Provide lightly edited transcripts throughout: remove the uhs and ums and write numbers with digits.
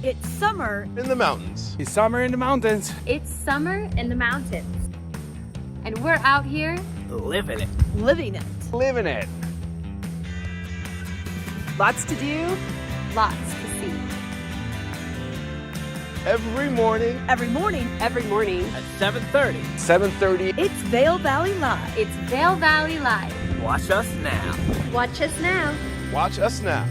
It's summer in the mountains. It's summer in the mountains. It's summer in the mountains. And we're out here living it. living it. Living it. Lots to do. lots to see. Every morning. Every morning. Every morning. At 7:30. 7:30. It's Vail Valley Live. It's Vail Valley Live. Watch us now. Watch us now. Watch us now.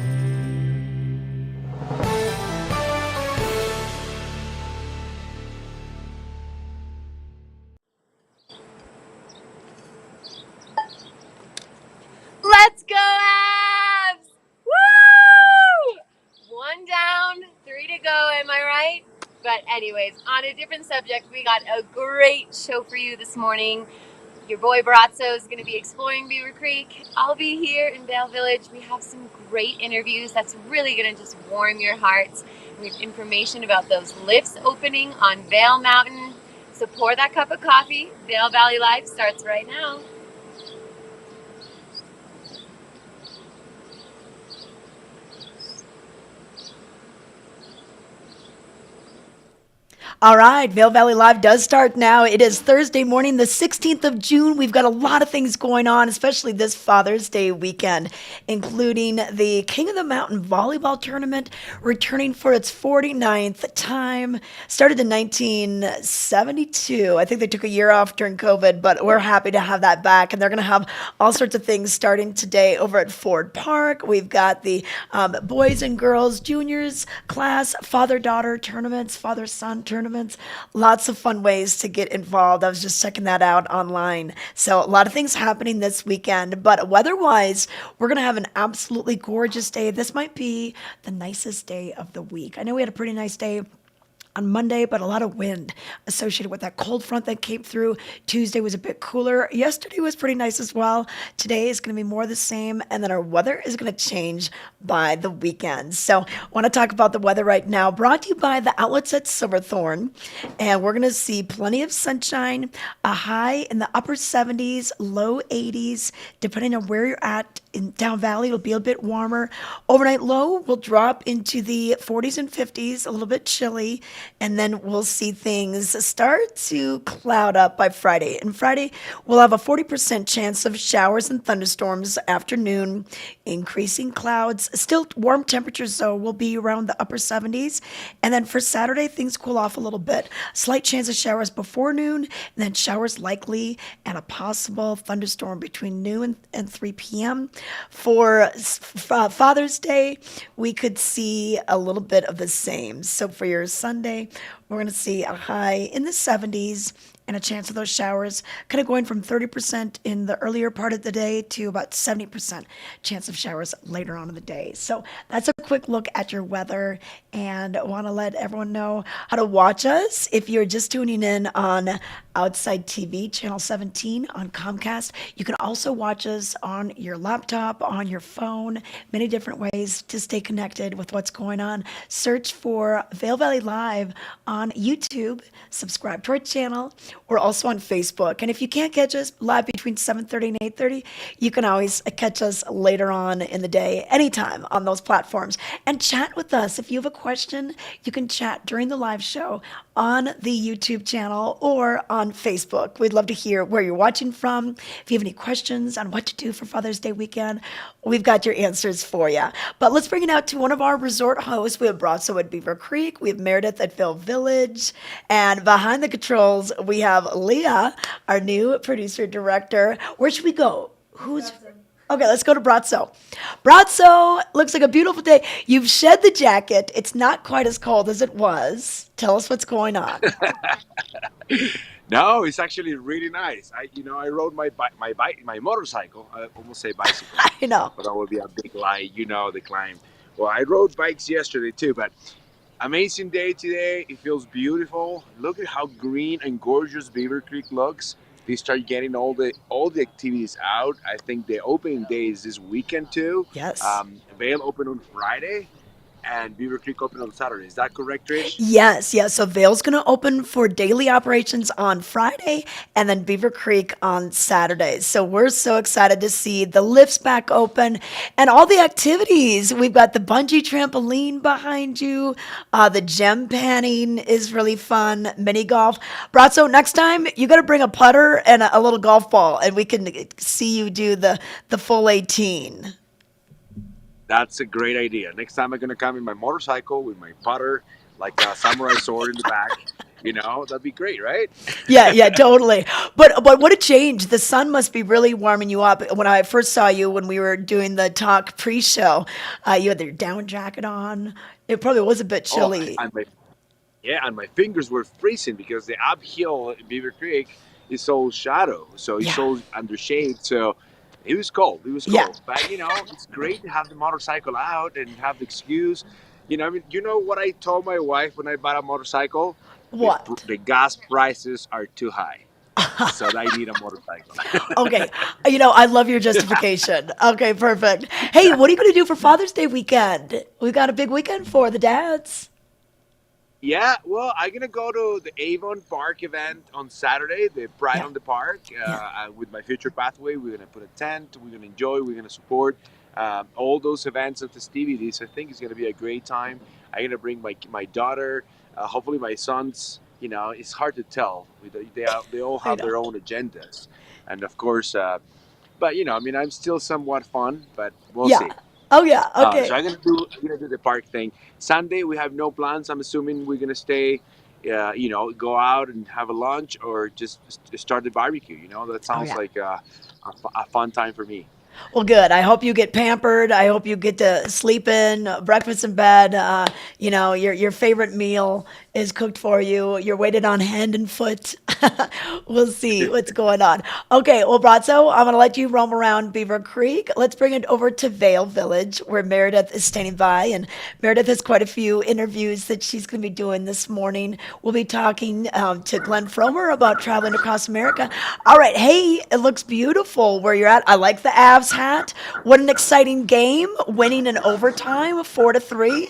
Let's go, Avs! Woo! 1 down, 3 to go, am I right? But anyways, on a different subject, we got a great show for you this morning. Your boy Barazzo is going to be exploring Beaver Creek. I'll be here in Vail Village. We have some great interviews that's really going to just warm your hearts. We have information about those lifts opening on Vail Mountain. So pour that cup of coffee. Vail Valley Live starts right now. All right, Vail Valley Live does start now. It is Thursday morning, the 16th of June. We've got a lot of things going on, especially this Father's Day weekend, including the King of the Mountain volleyball tournament returning for its 49th time. Started in 1972. I think they took a year off during COVID, but we're happy to have that back. And they're going to have all sorts of things starting today over at Ford Park. We've got the boys and girls, juniors class, father-daughter tournaments, father-son tournaments. Lots of fun ways to get involved. I was just checking that out online. So a lot of things happening this weekend, but weather-wise, we're going to have an absolutely gorgeous day. This might be the nicest day of the week. I know we had a pretty nice day on Monday, but a lot of wind associated with that cold front that came through. Tuesday was a bit cooler. Yesterday was pretty nice as well. Today is going to be more the same, and then our weather is going to change by the weekend. So I want to talk about the weather right now, brought to you by the outlets at Silverthorne, and we're going to see plenty of sunshine, a high in the upper 70s, low 80s, depending on where you're at. In Down Valley, it'll be a bit warmer. Overnight low will drop into the 40s and 50s, a little bit chilly, and then we'll see things start to cloud up by Friday. And Friday, we'll have a 40% chance of showers and thunderstorms afternoon, increasing clouds. Still warm temperatures, though, will be around the upper 70s. And then for Saturday, things cool off a little bit. Slight chance of showers before noon, and then showers likely, and a possible thunderstorm between noon and 3 p.m. For Father's Day, we could see a little bit of the same. So for your Sunday, we're going to see a high in the 70s and a chance of those showers, kind of going from 30% in the earlier part of the day to about 70% chance of showers later on in the day. So that's a quick look at your weather, and I want to let everyone know how to watch us. If you're just tuning in on Outside TV, Channel 17 on Comcast, you can also watch us on your laptop, on your phone, many different ways to stay connected with what's going on. Search for Vail Valley Live on YouTube, subscribe to our channel. We're also on Facebook. And if you can't catch us live between 7:30 and 8:30, you can always catch us later on in the day, anytime on those platforms. And chat with us. If you have a question, you can chat during the live show on the YouTube channel or on Facebook. We'd love to hear where you're watching from. If you have any questions on what to do for Father's Day weekend, we've got your answers for you. But let's bring it out to one of our resort hosts. We have Barazzo at Beaver Creek. We have Meredith at Vail Village. And behind the controls, we have Leah, our new producer director. Where should we go? Okay, let's go to Barazzo. Barazzo, looks like a beautiful day. You've shed the jacket. It's not quite as cold as it was. Tell us what's going on. No, it's actually really nice. I rode my motorcycle. I almost say bicycle. I know. But that would be a big lie. The climb. Well, I rode bikes yesterday too, but amazing day today. It feels beautiful. Look at how green and gorgeous Beaver Creek looks. They start getting all the activities out. I think the opening day is this weekend too. Yes. Vail open on Friday. and Beaver Creek open on Saturday. Is that correct, Trish? Yes, yes. So Vail's going to open for daily operations on Friday and then Beaver Creek on Saturdays. So we're so excited to see the lifts back open and all the activities. We've got the bungee trampoline behind you. The gem panning is really fun. Mini golf. Brazzo, next time you got to bring a putter and a little golf ball and we can see you do the full 18. That's a great idea. Next time I'm gonna come in my motorcycle with my putter, like a samurai sword in the back. That'd be great, right? Yeah, yeah, totally. But what a change. The sun must be really warming you up. When I first saw you when we were doing the talk pre-show, you had your down jacket on. It probably was a bit Oh, chilly. and my fingers were freezing because the uphill in Beaver Creek is all shadow, so it's Yeah, all under shade. So it was cold. It was yeah. cold, but it's great to have the motorcycle out and have the excuse. I mean, you know what I told my wife when I bought a motorcycle? The What? the gas prices are too high, so I need a motorcycle. Okay, I love your justification. Okay, perfect. Hey, what are you going to do for Father's Day weekend? We've got a big weekend for the dads. Yeah, well, I'm gonna go to the Avon Park event on Saturday, the Pride Yeah, on the Park, yeah. with my future pathway. We're gonna put a tent. We're gonna enjoy. We're gonna support all those events and festivities. I think it's gonna be a great time. I'm gonna bring my daughter. Hopefully, my sons. It's hard to tell. They all I have know. their own agendas, and of course, but I mean, I'm still somewhat fun, but we'll Yeah. see. Oh, yeah. So Okay. I'm gonna do the park thing. Sunday we have no plans. I'm assuming we're gonna stay, go out and have a lunch or just start the barbecue. That Oh, sounds yeah. like a fun time for me. Well, good. I hope you get pampered. I hope you get to sleep in, breakfast in bed. Your favorite meal is cooked for you. You're waited on hand and foot. We'll see what's going on. Okay, well, Brazzo, I'm going to let you roam around Beaver Creek. Let's bring it over to Vail Village, where Meredith is standing by. And Meredith has quite a few interviews that she's going to be doing this morning. We'll be talking to Glenn Fromer about traveling across America. All right, hey, it looks beautiful where you're at. I like the Avs hat. What an exciting game, winning in overtime, 4-3.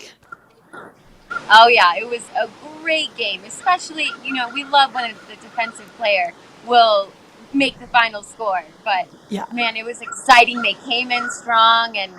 Oh yeah, it was a great game. Especially, we love when the defensive player will make the final score. But Yeah. man, it was exciting. They came in strong, and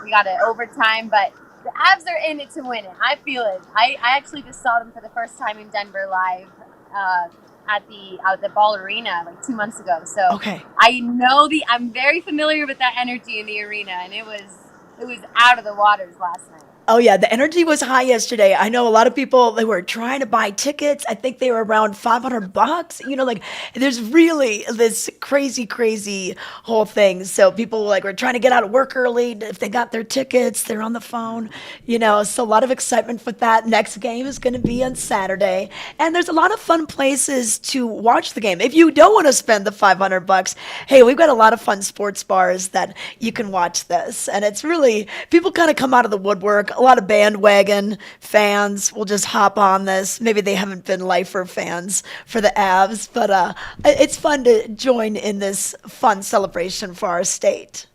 we got it overtime. But the Avs are in it to win it. I feel it. I actually just saw them for the first time in Denver live uh, at the Ball Arena like 2 months ago. So Okay. I'm very familiar with that energy in the arena, and it was out of the waters last night. Oh yeah, the energy was high yesterday. I know a lot of people they were trying to buy tickets. I think they were around $500. Like there's really this crazy, crazy whole thing. So people like were trying to get out of work early. If they got their tickets, they're on the phone. So a lot of excitement for that. Next game is going to be on Saturday, and there's a lot of fun places to watch the game. If you don't want to spend the $500, hey, we've got a lot of fun sports bars that you can watch this, and it's really people kind of come out of the woodwork. A lot of bandwagon fans will just hop on this. Maybe they haven't been lifer fans for the Avs, but it's fun to join in this fun celebration for our state.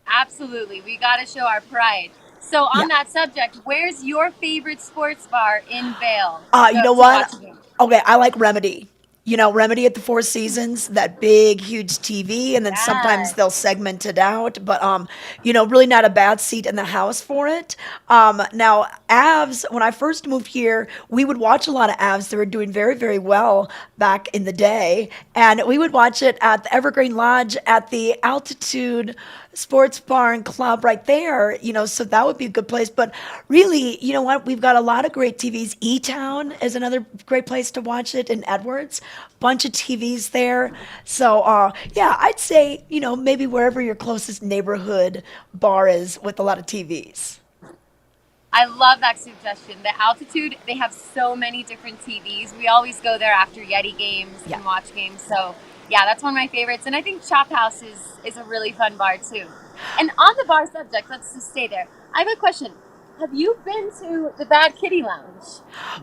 Absolutely. We got to show our pride. So, Yeah. on that subject, where's your favorite sports bar in Vail You know to watch what? a game? Okay, I like Remedy. Remedy at the Four Seasons, that big, huge TV, and then sometimes Yes. they'll segment it out. But really not a bad seat in the house for it. Now, Avs. When I first moved here, we would watch a lot of Avs. They were doing very, very well back in the day, and we would watch it at the Evergreen Lodge at the Altitude Sports Bar and Club right there. So that would be a good place. But really, you know what? We've got a lot of great TVs. E Town is another great place to watch it in Edwards. Bunch of TVs there. So yeah, I'd say maybe wherever your closest neighborhood bar is with a lot of TVs. I love that suggestion. The altitude, they have so many different TVs. We always go there after Yeti games Yeah. and watch games. So, yeah, that's one of my favorites. And I think Chop House is a really fun bar, too. And on the bar subject, let's just stay there. I have a question. have you been to the Bad Kitty Lounge?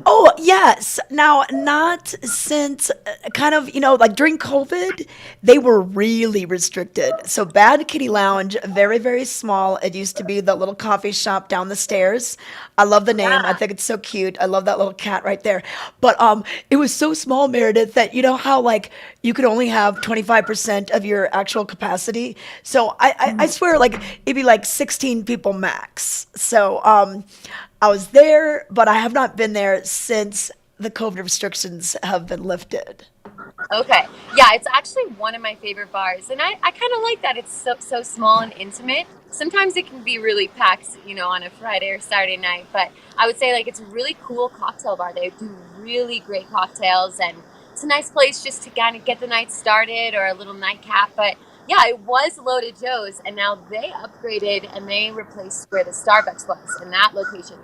Oh, yes. Now, not since kind of, like during COVID, they were really restricted. So, Bad Kitty Lounge, very, very small. It used to be the little coffee shop down the stairs. I love the name. I Yeah. think it's so cute. I love that little cat right there. But it was so small, Meredith, that you know how like you could only have 25% of your actual capacity. So I swear like it'd be like 16 people max. So I was there, but I have not been there since the COVID restrictions have been lifted. Okay. Yeah, it's actually one of my favorite bars. And I kind of like that it's so small and intimate. Sometimes it can be really packed, on a Friday or Saturday night. But I would say, like, it's a really cool cocktail bar. They do really great cocktails. And it's a nice place just to kind of get the night started or a little nightcap. But yeah, it was Loaded Joe's. And now they upgraded and they replaced where the Starbucks was. And that location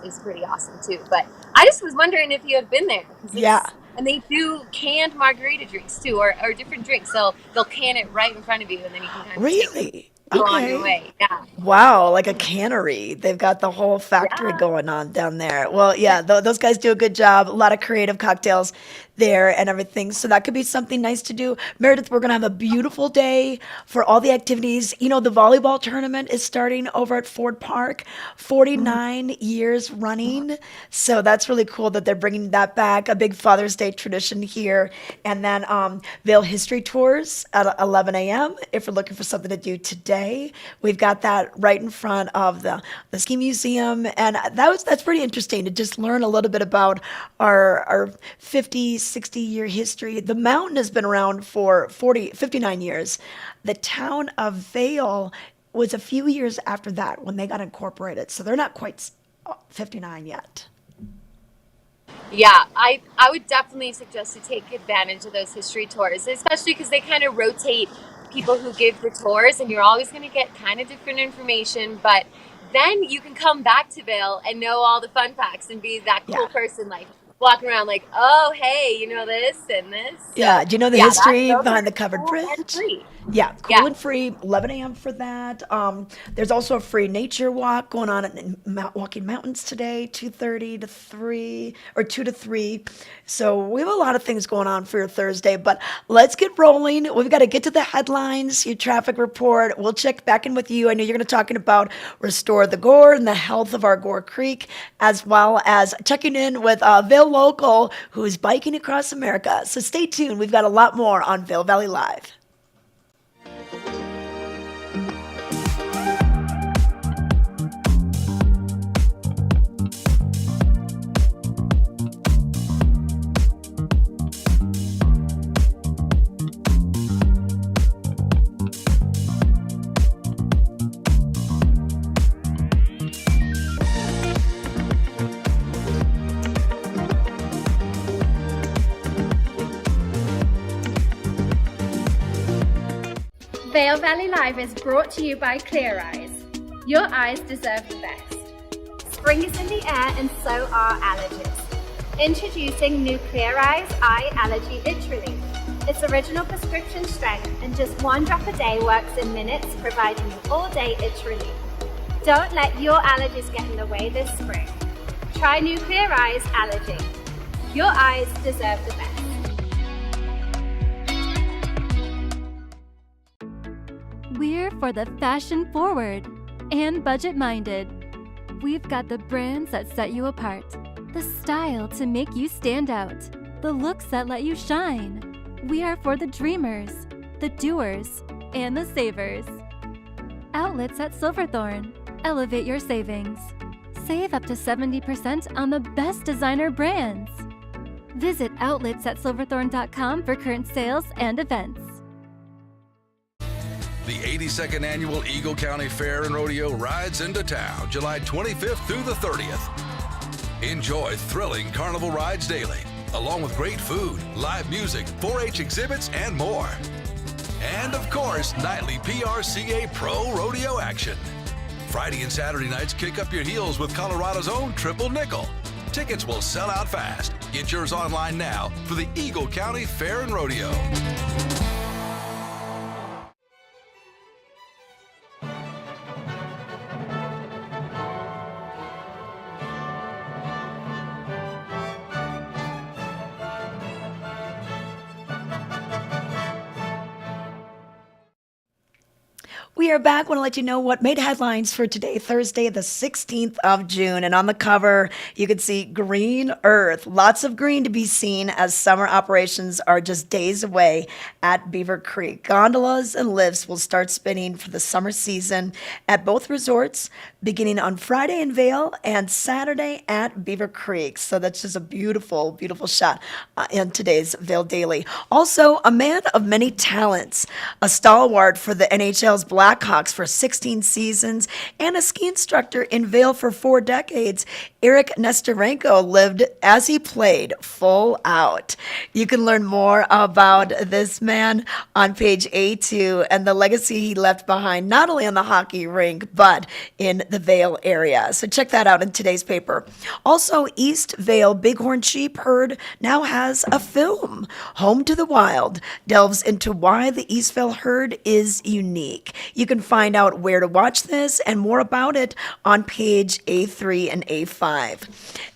is pretty awesome, too. But I just was wondering if you had been there. Because Yeah. and they do canned margarita drinks too, or different drinks. So they'll can it right in front of you, and then you can kind of Really? go on your Okay. way. Yeah, Wow, like a cannery. They've got the whole factory yeah. going on down there. Well, yeah, those guys do a good job. A lot of creative cocktails there and everything. So that could be something nice to do. Meredith, we're going to have a beautiful day for all the activities. The volleyball tournament is starting over at Ford Park, 49 years running. So that's really cool that they're bringing that back, a big Father's Day tradition here. And then Vail History Tours at 11 a.m. if you're looking for something to do today. We've got that right in front of the Ski Museum. And that's pretty interesting to just learn a little bit about our 50, 60-year history. The mountain has been around for 59 years. The town of Vail was a few years after that when they got incorporated. So they're not quite 59 yet. Yeah, I would definitely suggest to take advantage of those history tours, especially because they kind of rotate people who give the tours, and you're always going to get kind of different information. But then you can come back to Vail and know all the fun facts and be that Yeah. cool person, like walking around like, oh, hey, you know this and this. Yeah. So Do you know the yeah, history those behind are the covered cool and bridge? free. Yeah, cool Yeah. and free, 11 a.m. for that. There's also a free nature walk going on in Walking Mountains today, 2:30 to 3 or 2 to 3. So we have a lot of things going on for your Thursday, but let's get rolling. We've got to get to the headlines, your traffic report. We'll check back in with you. I know you're going to talking about Restore the Gore and the health of our Gore Creek, as well as checking in with Vail Local, who is biking across America. So stay tuned. We've got a lot more on Vail Valley Live. Vail Valley Live is brought to you by Clear Eyes. Your eyes deserve the best. Spring is in the air and so are allergies. Introducing new Clear Eyes Eye Allergy Itch Relief. It's original prescription strength and just one drop a day works in minutes, providing you all-day itch relief. Don't let your allergies get in the way this spring. Try new Clear Eyes Allergy. Your eyes deserve the best. We're for the fashion forward and budget minded. We've got the brands that set you apart, the style to make you stand out, the looks that let you shine. We are for the dreamers, the doers, and the savers. Outlets at Silverthorne. Elevate your savings. Save up to 70% on the best designer brands. Visit outletsatsilverthorne.com for current sales and events. The 82nd Annual Eagle County Fair and Rodeo rides into town July 25th through the 30th. Enjoy thrilling carnival rides daily, along with great food, live music, 4-H exhibits, and more. And of course, nightly PRCA Pro Rodeo action. Friday and Saturday nights kick up your heels with Colorado's own Triple Nickel. Tickets will sell out fast. Get yours online now for the Eagle County Fair and Rodeo. We are back. Want to let you know what made headlines for today, Thursday, the 16th of June. And on the cover, you can see green earth. Lots of green to be seen as summer operations are just days away at Beaver Creek. Gondolas and lifts will start spinning for the summer season at both resorts, beginning on Friday in Vail and Saturday at Beaver Creek. So that's just a beautiful, beautiful shot in today's Vail Daily. Also, a man of many talents, a stalwart for the NHL's Blackhawks for 16 seasons, and a ski instructor in Vail for 4 decades, Eric Nestorenko lived as he played full out. You can learn more about this man on page A2 and the legacy he left behind, not only on the hockey rink, but in the Vail area. So check that out in today's paper. Also, East Vail Bighorn Sheep Herd now has a film. Home to the Wild delves into why the East Vail herd is unique. You can find out where to watch this and more about it on page A3 and A5.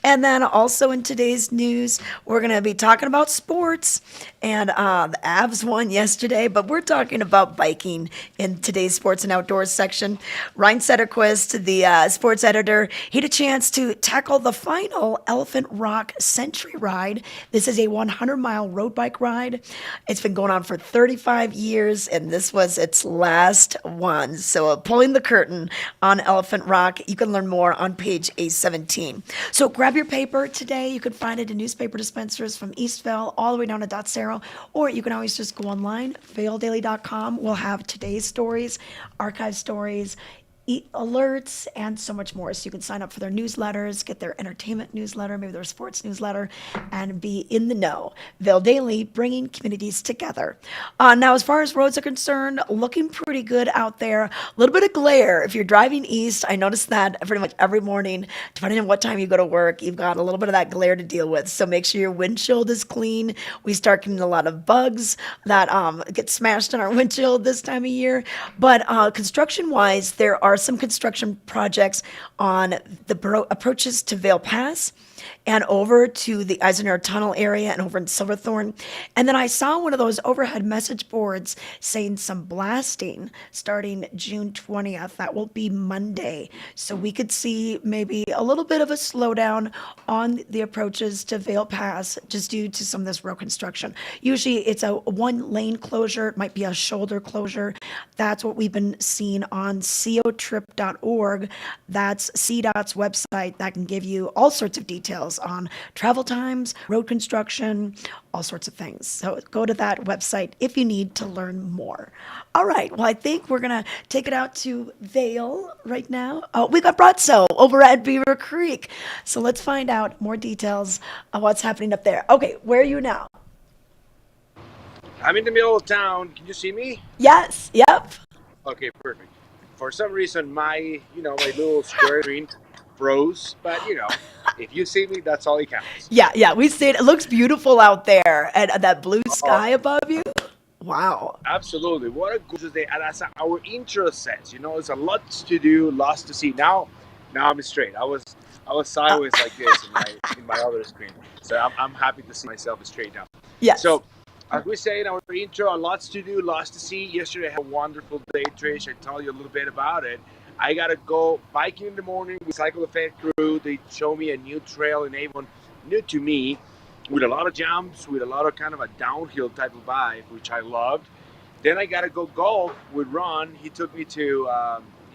And then also in today's news, we're going to be talking about sports. And the Avs won yesterday, but we're talking about biking in today's sports and outdoors section. Ryan Sederquist, the sports editor, he had a chance to tackle the final Elephant Rock Century Ride. This is a 100-mile road bike ride. It's been going on for 35 years, and this was its last one. So pulling the curtain on Elephant Rock. You can learn more on page A17. So grab your paper today. You can find it in newspaper dispensers from Eastville all the way down to Dot Cerro, or you can always just go online, vaildaily.com. We'll have today's stories, archive stories, alerts, and so much more. So you can sign up for their newsletters, get their entertainment newsletter, maybe their sports newsletter, and be in the know. Vail Daily, bringing communities together. Now, as far as roads are concerned, looking pretty good out there. A little bit of glare. If you're driving east, I noticed that pretty much every morning, depending on what time you go to work, you've got a little bit of that glare to deal with. So make sure your windshield is clean. We start getting a lot of bugs that get smashed in our windshield this time of year. But construction-wise, there are some construction projects on the approaches to Vail Pass and over to the Eisenhower Tunnel area and over in Silverthorne. And then I saw one of those overhead message boards saying some blasting starting June 20th. That will be Monday. So we could see maybe a little bit of a slowdown on the approaches to Vail Pass just due to some of this road construction. Usually it's a one-lane closure. It might be a shoulder closure. That's what we've been seeing on cotrip.org. That's CDOT's website that can give you all sorts of details on travel times, road construction, all sorts of things. So go to that website if you need to learn more. All right. Well, I think we're going to take it out to Vail right now. Oh, we got Brazzo over at Beaver Creek. So let's find out more details of what's happening up there. Okay. Where are you now? I'm in the middle of town. Can you see me? Yes. Yep. Okay, perfect. For some reason, my little square screen froze, but if you see me, that's all it counts. Yeah. We see it. It looks beautiful out there, and that blue sky above you. Wow. Absolutely. What a gorgeous day. And as our intro says, there's a lot to do, lots to see. Now I'm straight. I was sideways like this in my other screen. So I'm happy to see myself straight now. Yes. So as we say in our intro, lots to do, lots to see. Yesterday I had a wonderful day, Trish. I tell you a little bit about it. I got to go biking in the morning with Cycle Effect crew. They show me a new trail in Avon, new to me, with a lot of jumps, with a lot of kind of a downhill type of vibe, which I loved. Then I got to go golf with Ron. He took me to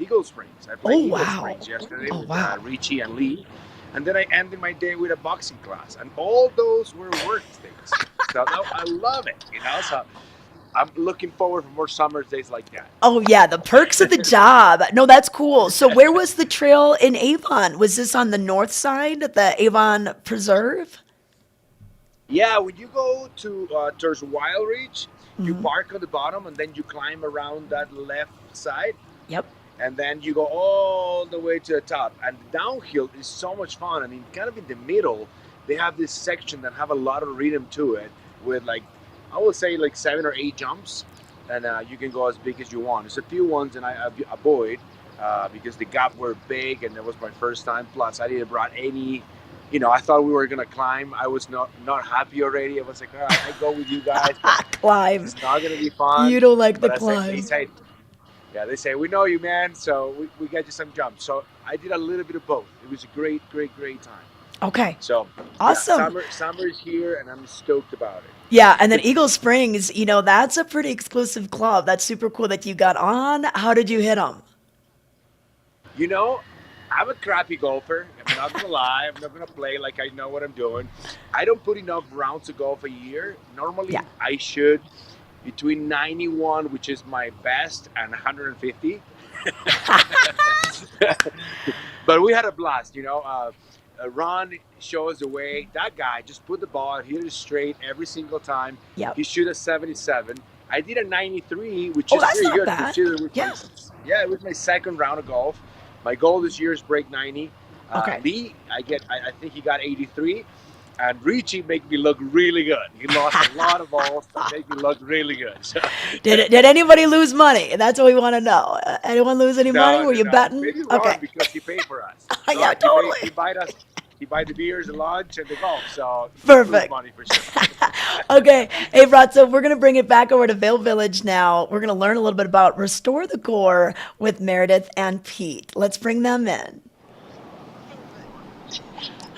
Eagle Springs. I played Eagle Springs yesterday with Richie and Lee. And then I ended my day with a boxing class. And all those were work things. So I love it, So I'm looking forward for more summer days like that. Oh, yeah, the perks of the job. No, that's cool. So where was the trail in Avon? Was this on the north side of the Avon Preserve? Yeah, when you go to towards Wild Reach, you park on the bottom and then you climb around that left side. Yep. And then you go all the way to the top. And the downhill is so much fun. I mean, kind of in the middle, they have this section that have a lot of rhythm to it with I would say 7 or 8 jumps, and you can go as big as you want. There's a few ones and I avoid because the gap were big and it was my first time. Plus, I didn't brought any. I thought we were gonna climb. I was not happy already. I was like, all right, I go with you guys. Climb. It's not gonna be fun. You don't like the climb. Yeah, they say, we know you, man, so we got you some jumps. So I did a little bit of both. It was a great, great, great time. Okay. So yeah, Awesome. summer is here, and I'm stoked about it. Yeah, and then Eagle Springs, that's a pretty exclusive club. That's super cool that you got on. How did you hit them? You know, I'm a crappy golfer. I'm not gonna lie. I'm not gonna play like I know what I'm doing. I don't put enough rounds of golf a year. Normally, Yeah. I should between 91, which is my best, and 150. But we had a blast. Ron showed us the way. That guy just put the ball, hit it straight every single time. Yep. He shoot a 77. I did a 93, which Oh, is that's pretty not good bad. considering Yeah. it was my second round of golf. My goal this year is break 90. Okay. Lee, I think he got 83. And Richie made me look really good. He lost a lot of balls, but made me look really good. So, Did anybody lose money? That's what we want to know. Anyone lose any money? Were you no. betting? Maybe Ron Okay. because he paid for us. Yeah, He totally. buy us. He buy the beers, the lunch, and the golf. So he lose Perfect. money for sure. Okay. Hey, Bratzo, we're going to bring it back over to Vail Village now. We're going to learn a little bit about Restore the Gore with Meredith and Pete. Let's bring them in.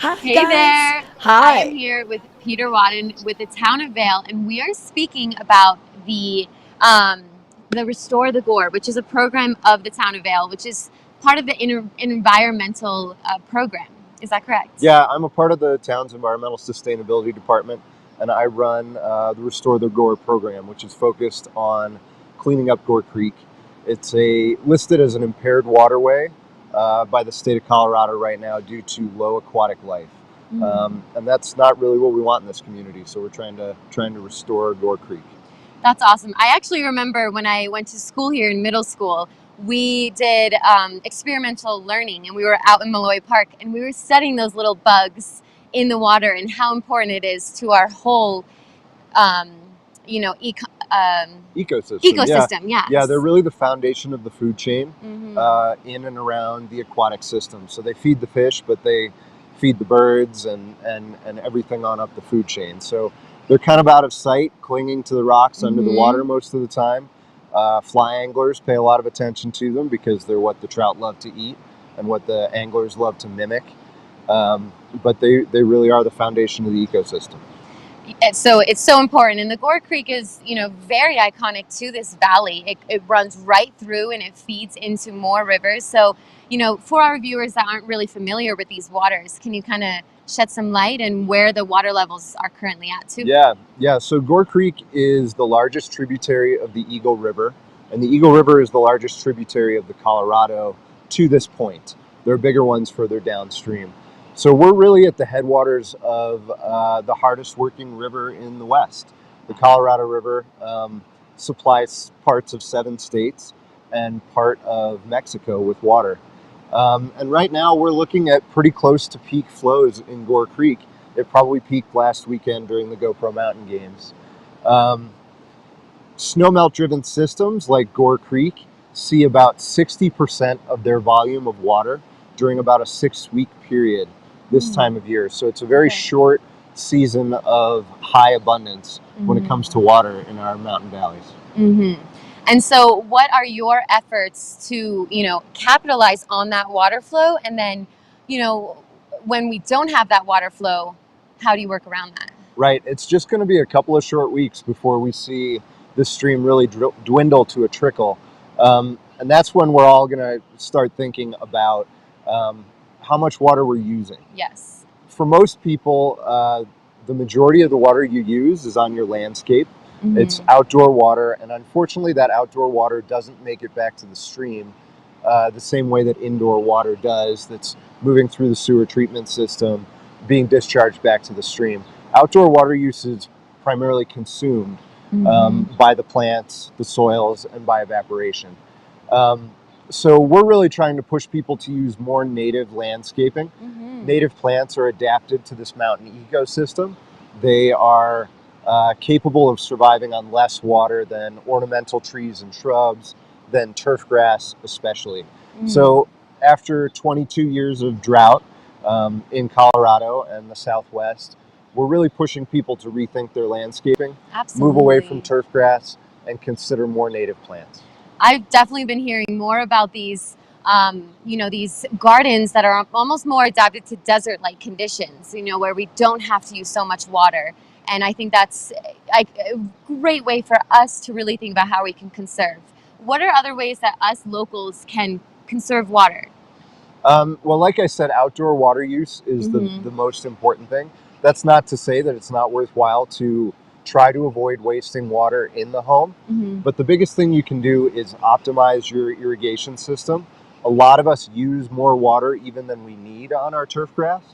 Hi, Hey guys. there. Hi. I am here with Peter Wadden with the town of Vail, and we are speaking about the Restore the Gore, which is a program of the town of Vail, which is part of the environmental program. Is that correct? Yeah, I'm a part of the town's environmental sustainability department, and I run the Restore the Gore program, which is focused on cleaning up Gore Creek. It's listed as an impaired waterway by the state of Colorado right now due to low aquatic life, and that's not really what we want in this community. So we're trying to restore Gore Creek. That's awesome. I actually remember when I went to school here in middle school, we did experimental learning, and we were out in Malloy Park, and we were studying those little bugs in the water and how important it is to our whole, Ecosystem. ecosystem. Yes. Yeah, they're really the foundation of the food chain Mhm. in and around the aquatic system. So they feed the fish, but they feed the birds and everything on up the food chain. So they're kind of out of sight, clinging to the rocks under the water most of the time. Fly anglers pay a lot of attention to them because they're what the trout love to eat and what the anglers love to mimic. But they really are the foundation of the ecosystem. So it's so important, and the Gore Creek is very iconic to this valley. It runs right through and it feeds into more rivers. So for our viewers that aren't really familiar with these waters, can you kind of shed some light on where the water levels are currently at too? Yeah. So Gore Creek is the largest tributary of the Eagle River, and the Eagle River is the largest tributary of the Colorado to this point. There are bigger ones further downstream. So we're really at the headwaters of the hardest working river in the West. The Colorado River supplies parts of 7 states and part of Mexico with water. And right now we're looking at pretty close to peak flows in Gore Creek. It probably peaked last weekend during the GoPro Mountain Games. Snowmelt-driven systems like Gore Creek see about 60% of their volume of water during about a 6-week period this time of year. So it's a very short season of high abundance when it comes to water in our mountain valleys. And so what are your efforts to, capitalize on that water flow? And then, when we don't have that water flow, how do you work around that? Right. It's just going to be a couple of short weeks before we see this stream really dwindle to a trickle. And that's when we're all going to start thinking about how much water we're using. Yes. For most people, the majority of the water you use is on your landscape. It's outdoor water, and unfortunately that outdoor water doesn't make it back to the stream the same way that indoor water does, that's moving through the sewer treatment system, being discharged back to the stream. Outdoor water use is primarily consumed by the plants, the soils, and by evaporation. So we're really trying to push people to use more native landscaping. Native plants are adapted to this mountain ecosystem. They are capable of surviving on less water than ornamental trees and shrubs, than turf grass especially. So after 22 years of drought in Colorado and the Southwest, we're really pushing people to rethink their landscaping, move away from turf grass, and consider more native plants. I've definitely been hearing more about these, these gardens that are almost more adapted to desert-like conditions, where we don't have to use so much water. And I think that's a great way for us to really think about how we can conserve. What are other ways that us locals can conserve water? Well, like I said, outdoor water use is the most important thing. That's not to say that it's not worthwhile to try to avoid wasting water in the home. But the biggest thing you can do is optimize your irrigation system. A lot of us use more water even than we need on our turf grass.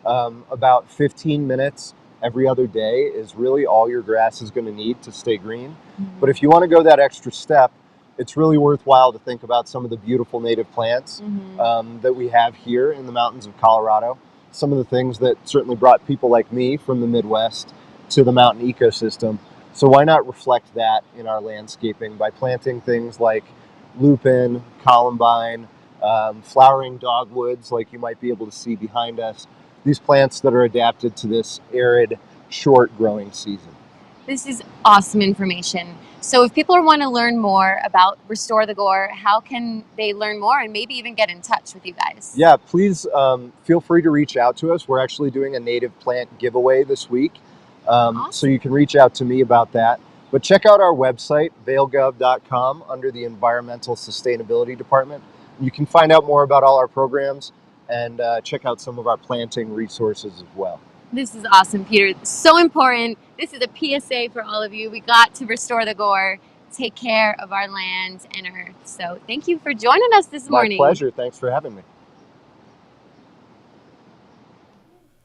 About 15 minutes every other day is really all your grass is going to need to stay green. But if you want to go that extra step, it's really worthwhile to think about some of the beautiful native plants that we have here in the mountains of Colorado. Some of the things that certainly brought people like me from the Midwest to the mountain ecosystem. So why not reflect that in our landscaping by planting things like lupin, columbine, flowering dogwoods like you might be able to see behind us. These plants that are adapted to this arid, short growing season. This is awesome information. So if people want to learn more about Restore the Gore, how can they learn more and maybe even get in touch with you guys? Yeah, please feel free to reach out to us. We're actually doing a native plant giveaway this week. Awesome. So you can reach out to me about that. But check out our website, vailgov.com, under the Environmental Sustainability Department. You can find out more about all our programs and check out some of our planting resources as well. This is awesome, Peter. So important. This is a PSA for all of you. We got to restore the Gore, take care of our land and earth. So thank you for joining us this morning. My pleasure. Thanks for having me.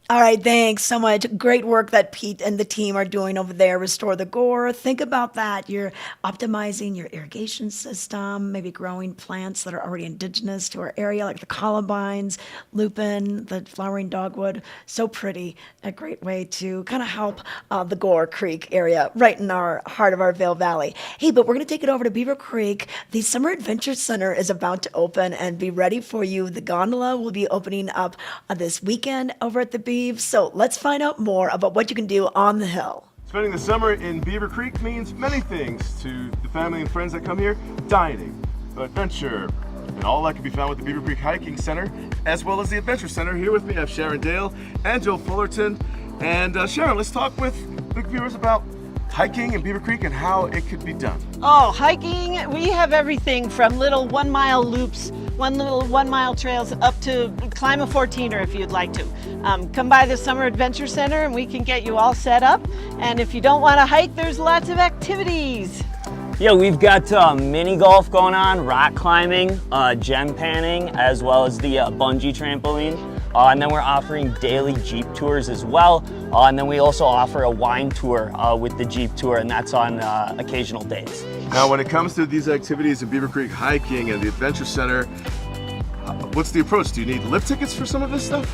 All right, thanks so much. Great work that Pete and the team are doing over there. Restore the Gore. Think about that. You're optimizing your irrigation system, maybe growing plants that are already indigenous to our area, like the columbines, lupin, the flowering dogwood. So pretty. A great way to kind of help the Gore Creek area, right in our heart of our Vail Valley. Hey, but we're going to take it over to Beaver Creek. The Summer Adventure Center is about to open and be ready for you. The gondola will be opening up this weekend over at the beach. So let's find out more about what you can do on the hill. Spending the summer in Beaver Creek means many things to the family and friends that come here. Dining, adventure, and all that can be found with the Beaver Creek Hiking Center, as well as the Adventure Center. Here with me I have Sharon Dale and Joe Fullerton. And Sharon, let's talk with big viewers about hiking in Beaver Creek and how it could be done. Oh, hiking, we have everything from little 1 mile loops, little 1 mile trails up to climb a 14er if you'd like to. Come by the Summer Adventure Center and we can get you all set up. And if you don't want to hike, there's lots of activities. Yeah, we've got mini golf going on, rock climbing, gem panning, as well as the bungee trampoline. And then we're offering daily Jeep tours as well. And then we also offer a wine tour with the Jeep tour, and that's on occasional days. Now, when it comes to these activities in Beaver Creek hiking and the Adventure Center, what's the approach? Do you need lift tickets for some of this stuff?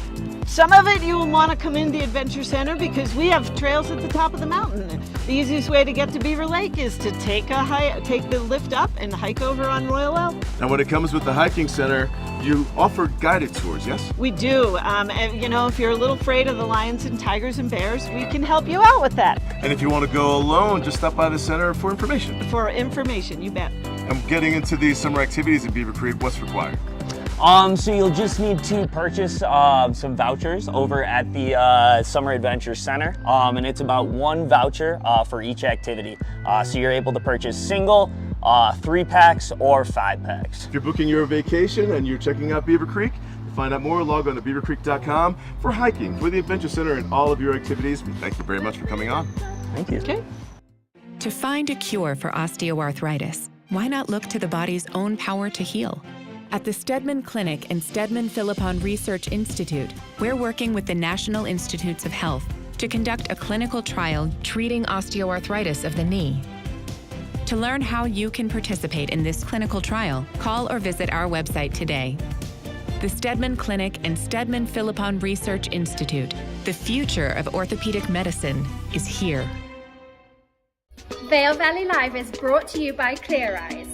Some of it you'll want to come in the Adventure Center because we have trails at the top of the mountain. The easiest way to get to Beaver Lake is to take the lift up and hike over on Royal Elk. Now, when it comes with the hiking center, you offer guided tours, yes? We do. And, you know, if you're a little afraid of the lions and tigers and bears, we can help you out with that. And if you want to go alone, just stop by the center for information. For information, you bet. And getting into these summer activities in Beaver Creek, what's required? So you'll just need to purchase some vouchers over at the Summer Adventure Center, and it's about one voucher for each activity. So you're able to purchase single, 3-packs, or 5-packs. If you're booking your vacation and you're checking out Beaver Creek, to find out more, log on to beavercreek.com for hiking, for the Adventure Center, and all of your activities. We thank you very much for coming on. Thank you. Okay. To find a cure for osteoarthritis, why not look to the body's own power to heal? At the Steadman Clinic and Steadman Philippon Research Institute, we're working with the National Institutes of Health to conduct a clinical trial treating osteoarthritis of the knee. To learn how you can participate in this clinical trial, call or visit our website today. The Steadman Clinic and Steadman Philippon Research Institute. The future of orthopedic medicine is here. Vail Valley Live is brought to you by Clear Eyes.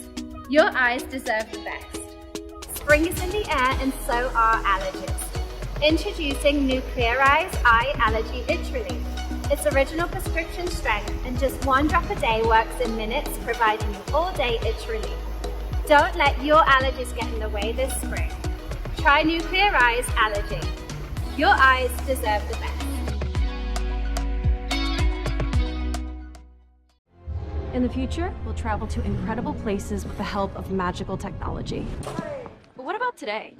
Your eyes deserve the best. Spring is in the air and so are allergies. Introducing new Clear Eyes Eye Allergy Itch Relief. It's original prescription strength and just 1 drop a day works in minutes, providing you all-day itch relief. Don't let your allergies get in the way this spring. Try new Clear Eyes Allergy. Your eyes deserve the best. In the future, we'll travel to incredible places with the help of magical technology. But what about today?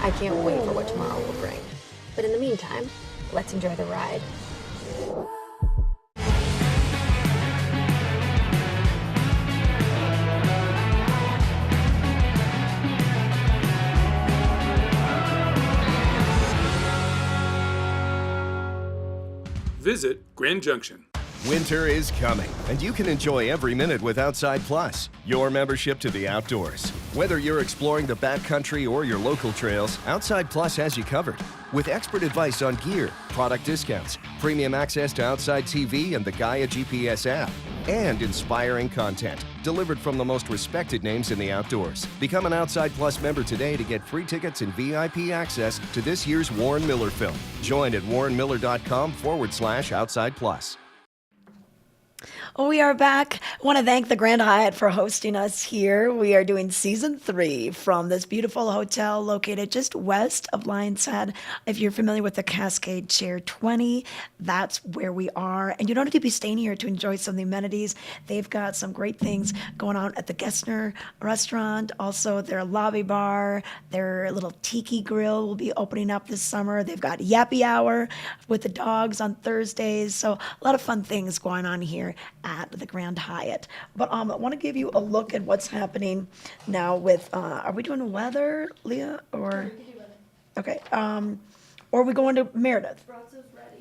I can't wait for what tomorrow will bring. But in the meantime, let's enjoy the ride. Visit Grand Junction. Winter is coming, and you can enjoy every minute with Outside Plus, your membership to the outdoors. Whether you're exploring the backcountry or your local trails, Outside Plus has you covered. With expert advice on gear, product discounts, premium access to Outside TV and the Gaia GPS app, and inspiring content delivered from the most respected names in the outdoors. Become an Outside Plus member today to get free tickets and VIP access to this year's Warren Miller film. Join at warrenmiller.com/Outside Plus. We are back. I want to thank the Grand Hyatt for hosting us here. We are doing season 3 from this beautiful hotel located just west of Lion's Head. If you're familiar with the Cascade Chair 20, that's where we are. And you don't have to be staying here to enjoy some of the amenities. They've got some great things going on at the Gessner restaurant. Also, their lobby bar, their little tiki grill will be opening up this summer. They've got Yappy Hour with the dogs on Thursdays. So a lot of fun things going on here at the Grand Hyatt. But I want to give you a look at what's happening now with, are we doing weather, Leah, or? Okay, or are we going to Meredith?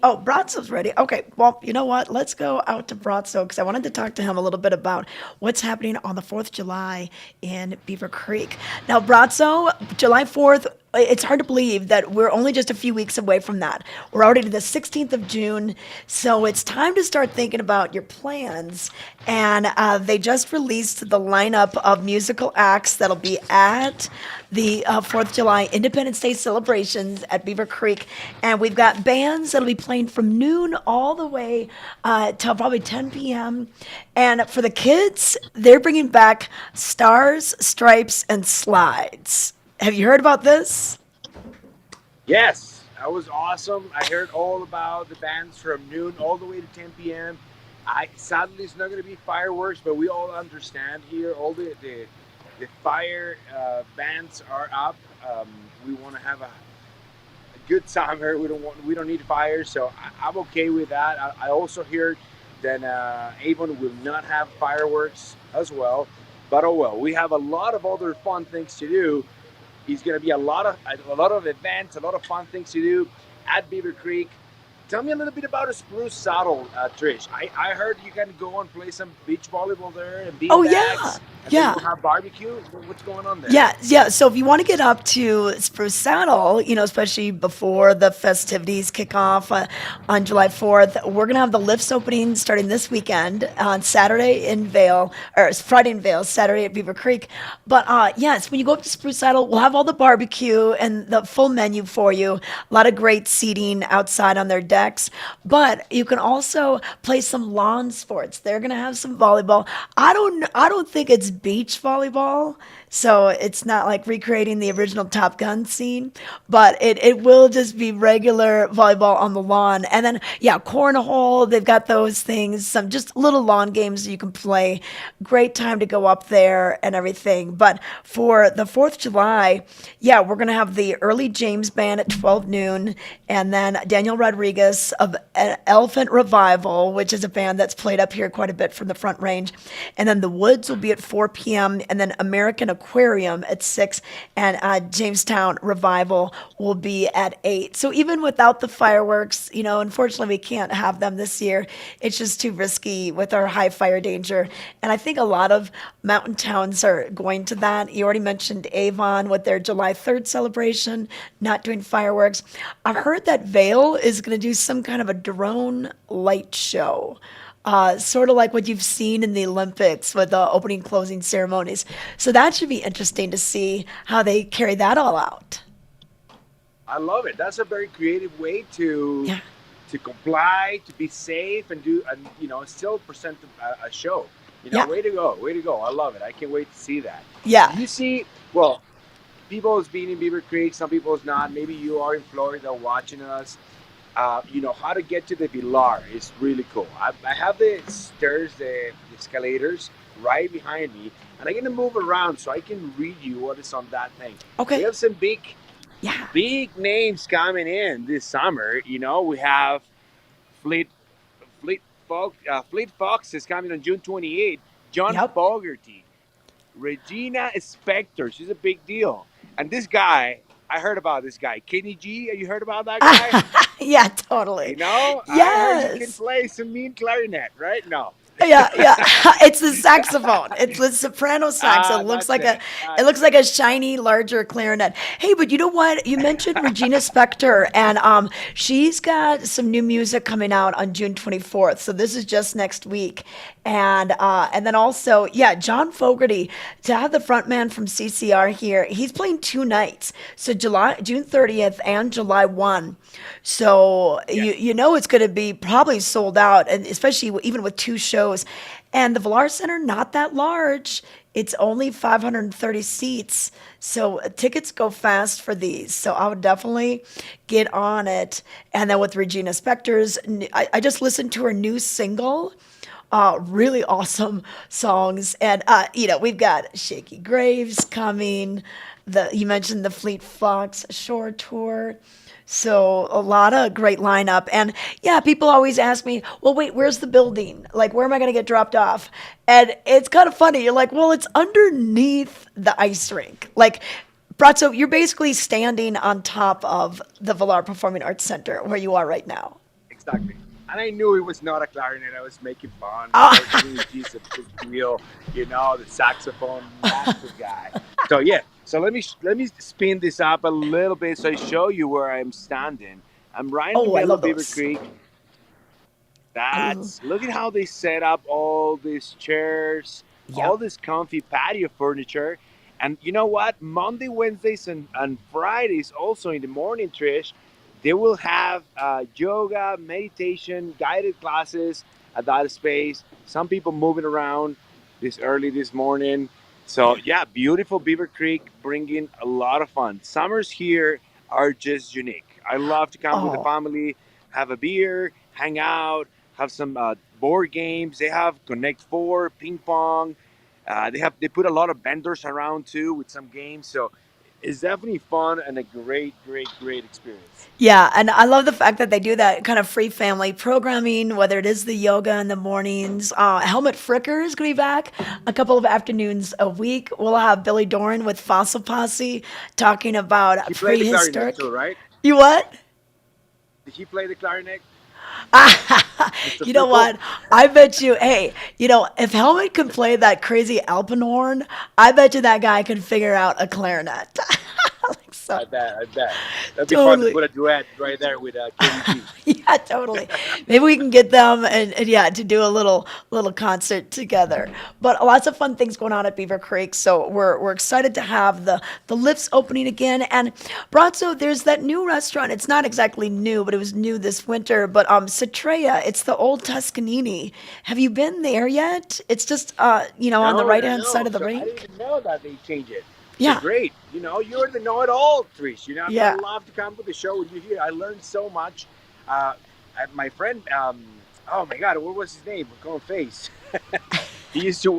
Oh, Brazzo's ready. Okay, well, you know what? Let's go out to Brazzo because I wanted to talk to him a little bit about what's happening on the 4th of July in Beaver Creek. Now, Brazzo, July 4th, it's hard to believe that we're only just a few weeks away from that. We're already to the 16th of June, so it's time to start thinking about your plans. And they just released the lineup of musical acts that'll be at the 4th of July Independence Day celebrations at Beaver Creek. And we've got bands that'll be playing from noon all the way till probably 10 p.m. And for the kids, they're bringing back Stars, Stripes, and Slides. Have you heard about this? Yes, that was awesome. I heard all about the bands from noon all the way to 10 p.m. Sadly, it's not going to be fireworks, but we all understand here. All the fire bands are up. We want to have a good summer. We don't need fires, so I'm okay with that. I also heard that Avon will not have fireworks as well. But oh well, we have a lot of other fun things to do. It's going to be a lot of events, a lot of fun things to do at Beaver Creek. Tell me a little bit about a Spruce Saddle, Trish. I heard you can go and play some beach volleyball there and bean bags. And then we'll have barbecue. What's going on there? Yeah. So if you want to get up to Spruce Saddle, especially before the festivities kick off on July 4th, we're going to have the lifts opening starting this weekend on Saturday in Vail, or Friday in Vail, Saturday at Beaver Creek. But yes, when you go up to Spruce Saddle, we'll have all the barbecue and the full menu for you. A lot of great seating outside on their decks. But you can also play some lawn sports. They're going to have some volleyball. I don't think it's beach volleyball, so it's not like recreating the original Top Gun scene, but it will just be regular volleyball on the lawn. And then cornhole, they've got those things, some just little lawn games you can play. Great time to go up there and everything. But for the 4th of July, we're going to have the Early James Band at 12 noon, and then Daniel Rodriguez of Elephant Revival, which is a band that's played up here quite a bit from the Front Range. And then the Woods will be at 4 p.m., and then American Aquarium at 6, and Jamestown Revival will be at 8. So even without the fireworks, unfortunately we can't have them this year. It's just too risky with our high fire danger. And I think a lot of mountain towns are going to that. You already mentioned Avon with their July 3rd celebration, not doing fireworks. I've heard that Vail is going to do some kind of a drone light show. Sort of like what you've seen in the Olympics with the opening closing ceremonies. So that should be interesting to see how they carry that all out. I love it. That's a very creative way to comply, to be safe, and do still present a show. Yeah. Way to go, way to go. I love it. I can't wait to see that. Yeah. Do you see? Well, people has been in Beaver Creek, some people is not. Maybe you are in Florida watching us. How to get to the Villar is really cool. I have the stairs, the escalators right behind me, and I'm gonna move around so I can read you what is on that thing. We Okay. have some Yeah. big names coming in this summer. We have Fleet Fleet Fox is coming on June 28th. John Yep. Fogerty, Regina Spector, she's a big deal. And this guy, I heard about this guy, Kenny G. Have you heard about that guy? Yeah, totally. I heard you can Yes. play some mean clarinet, right? No. Yeah, yeah. It's the saxophone. It's the soprano sax. It looks That's like it. it looks like a shiny, larger clarinet. Hey, but you know what? You mentioned Regina Spektor, and she's got some new music coming out on June 24th. So this is just next week. And then also, yeah, John Fogerty, to have the front man from CCR here, he's playing 2 nights. So June 30th and July 1. So you know it's going to be probably sold out, and especially even with 2 shows. And the Villar Center, not that large. It's only 530 seats. So tickets go fast for these. So I would definitely get on it. And then with Regina Spektor's, I just listened to her new single. Really awesome songs. And, we've got Shaky Graves coming. You mentioned the Fleet Fox Shore Tour. So a lot of great lineup. And yeah, people always ask me, well, wait, where's the building? Like, where am I going to get dropped off? And it's kind of funny. You're like, well, it's underneath the ice rink. Like, Brazzo, you're basically standing on top of the Villar Performing Arts Center where you are right now. Exactly. And I knew it was not a clarinet. I was making fun. He's a big deal, the saxophone master guy. So yeah. So let me spin this up a little bit so I show you where I'm standing. I'm right in the middle of Beaver Creek. Look at how they set up all these chairs, all this comfy patio furniture. And you know what? Monday, Wednesdays, and Fridays, also in the morning, Trish, they will have yoga, meditation, guided classes at that space. Some people moving around this early this morning. So yeah, beautiful Beaver Creek, bringing a lot of fun. Summers here are just unique. I love to come with the family, have a beer, hang out, have some board games. They have Connect Four, ping pong. They put a lot of vendors around too with some games. So it's definitely fun and a great experience. Yeah, and I love the fact that they do that kind of free family programming, whether it is the yoga in the mornings. Helmut Fricker is going to be back a couple of afternoons a week. We'll have Billy Doran with Fossil Posse talking about He played the prehistoric. clarinet too, right? You what? Did he play the clarinet? You know what? I bet you, hey, if Helmut can play that crazy alpenhorn, I bet you that guy can figure out a clarinet. I bet. That'd be Totally. fun to put a duet right there with Kenny G. Yeah, totally. Maybe we can get them and yeah, to do a little concert together. But lots of fun things going on at Beaver Creek. So we're excited to have the lifts opening again. And Brazzo, there's that new restaurant. It's not exactly new, but it was new this winter. But Citrea, it's the old Tuscanini. Have you been there yet? It's just on the right hand side of the rink. I didn't know that they changed it. Yeah. So great. You're the know-it-all, Trish. Yeah. I love to come to the show with you here. I learned so much. My friend, oh my God, what was his name? Going face. He used to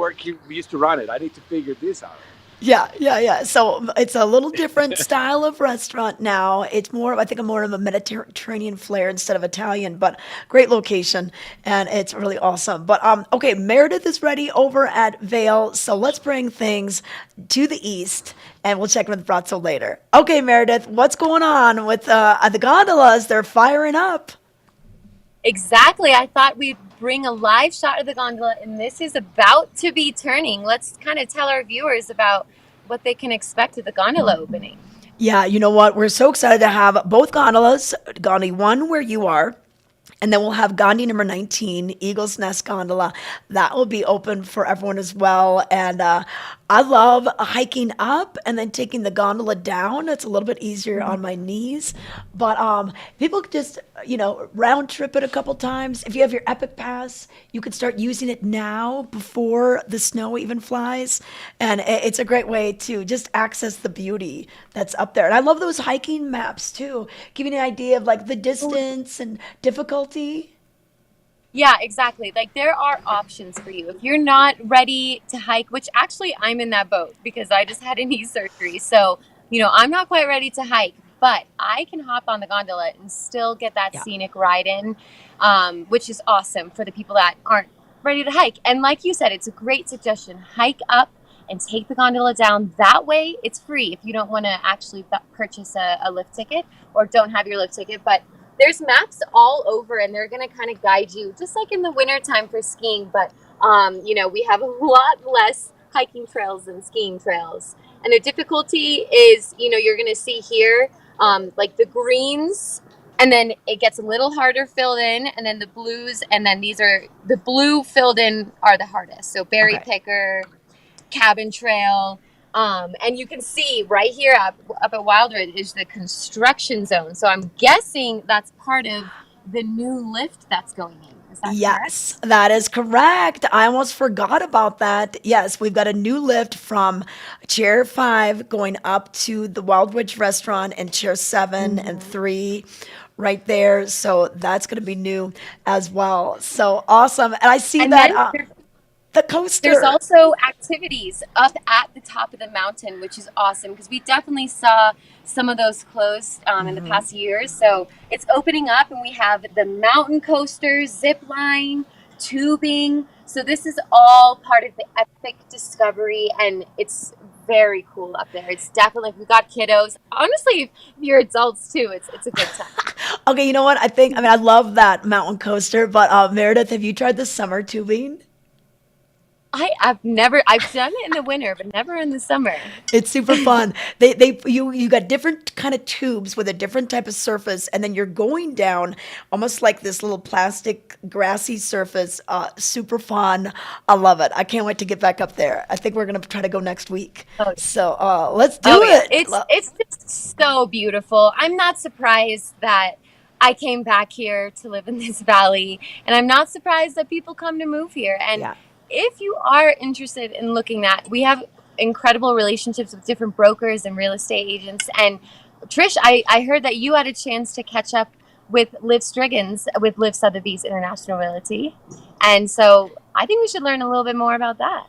run it. I need to figure this out. Yeah. So it's a little different style of restaurant now. It's I think more of a Mediterranean flair instead of Italian, but great location and it's really awesome. But okay, Meredith is ready over at Vail, so let's bring things to the east and we'll check in with Brazzo later. Okay, Meredith, what's going on with the gondolas? They're firing up. Exactly. I thought we'd bring a live shot of the gondola, and this is about to be turning. Let's kind of tell our viewers about what they can expect at the gondola opening. Yeah, you know what? We're so excited to have both gondolas, Gandhi 1 where you are, and then we'll have Gandhi number 19, Eagle's Nest Gondola. That will be open for everyone as well. And I love hiking up and then taking the gondola down. It's a little bit easier on my knees. But people could just, round trip it a couple times. If you have your Epic Pass, you could start using it now before the snow even flies. And it's a great way to just access the beauty that's up there. And I love those hiking maps too, giving you an idea of like the distance and difficulty. Yeah, exactly. Like there are options for you. If you're not ready to hike, which actually I'm in that boat because I just had a knee surgery. So, I'm not quite ready to hike, but I can hop on the gondola and still get that Yeah. scenic ride in, which is awesome for the people that aren't ready to hike. And like you said, it's a great suggestion. Hike up and take the gondola down. That way it's free if you don't want to actually purchase a lift ticket or don't have your lift ticket. But there's maps all over and they're going to kind of guide you just like in the wintertime for skiing. But, we have a lot less hiking trails than skiing trails. And the difficulty is, you're going to see here, like the greens, and then it gets a little harder filled in, and then the blues, and then the blue filled in are the hardest. So berry picker, cabin trail. And you can see right here up at Wildwood is the construction zone. So I'm guessing that's part of the new lift that's going in. Is that correct? Yes, that is correct. I almost forgot about that. Yes, we've got a new lift from Chair 5 going up to the Wildwood restaurant and Chair 7 and 3 right there. So that's going to be new as well. So awesome. And I see And that then the coaster. there's also activities up at the top of the mountain, which is awesome because we definitely saw some of those closed in the past years. So it's opening up, and we have the mountain coasters, zip line, tubing. So this is all part of the epic discovery, and it's very cool up there. It's definitely, if we got kiddos, honestly, if you're adults too, it's a good time. Okay, you know what? I love that mountain coaster, but Meredith, have you tried the summer tubing? I've done it in the winter, but never in the summer. It's super fun. You got different kind of tubes with a different type of surface, and then you're going down almost like this little plastic grassy surface. Super fun. I love it. I can't wait to get back up there. I think we're gonna try to go next week. So let's do it. It's just so beautiful. I'm not surprised that I came back here to live in this valley, and I'm not surprised that people come to move here. And if you are interested in looking at, we have incredible relationships with different brokers and real estate agents. And Trish, I heard that you had a chance to catch up with Liv Striggins with Liv Sotheby's International Realty. And so I think we should learn a little bit more about that.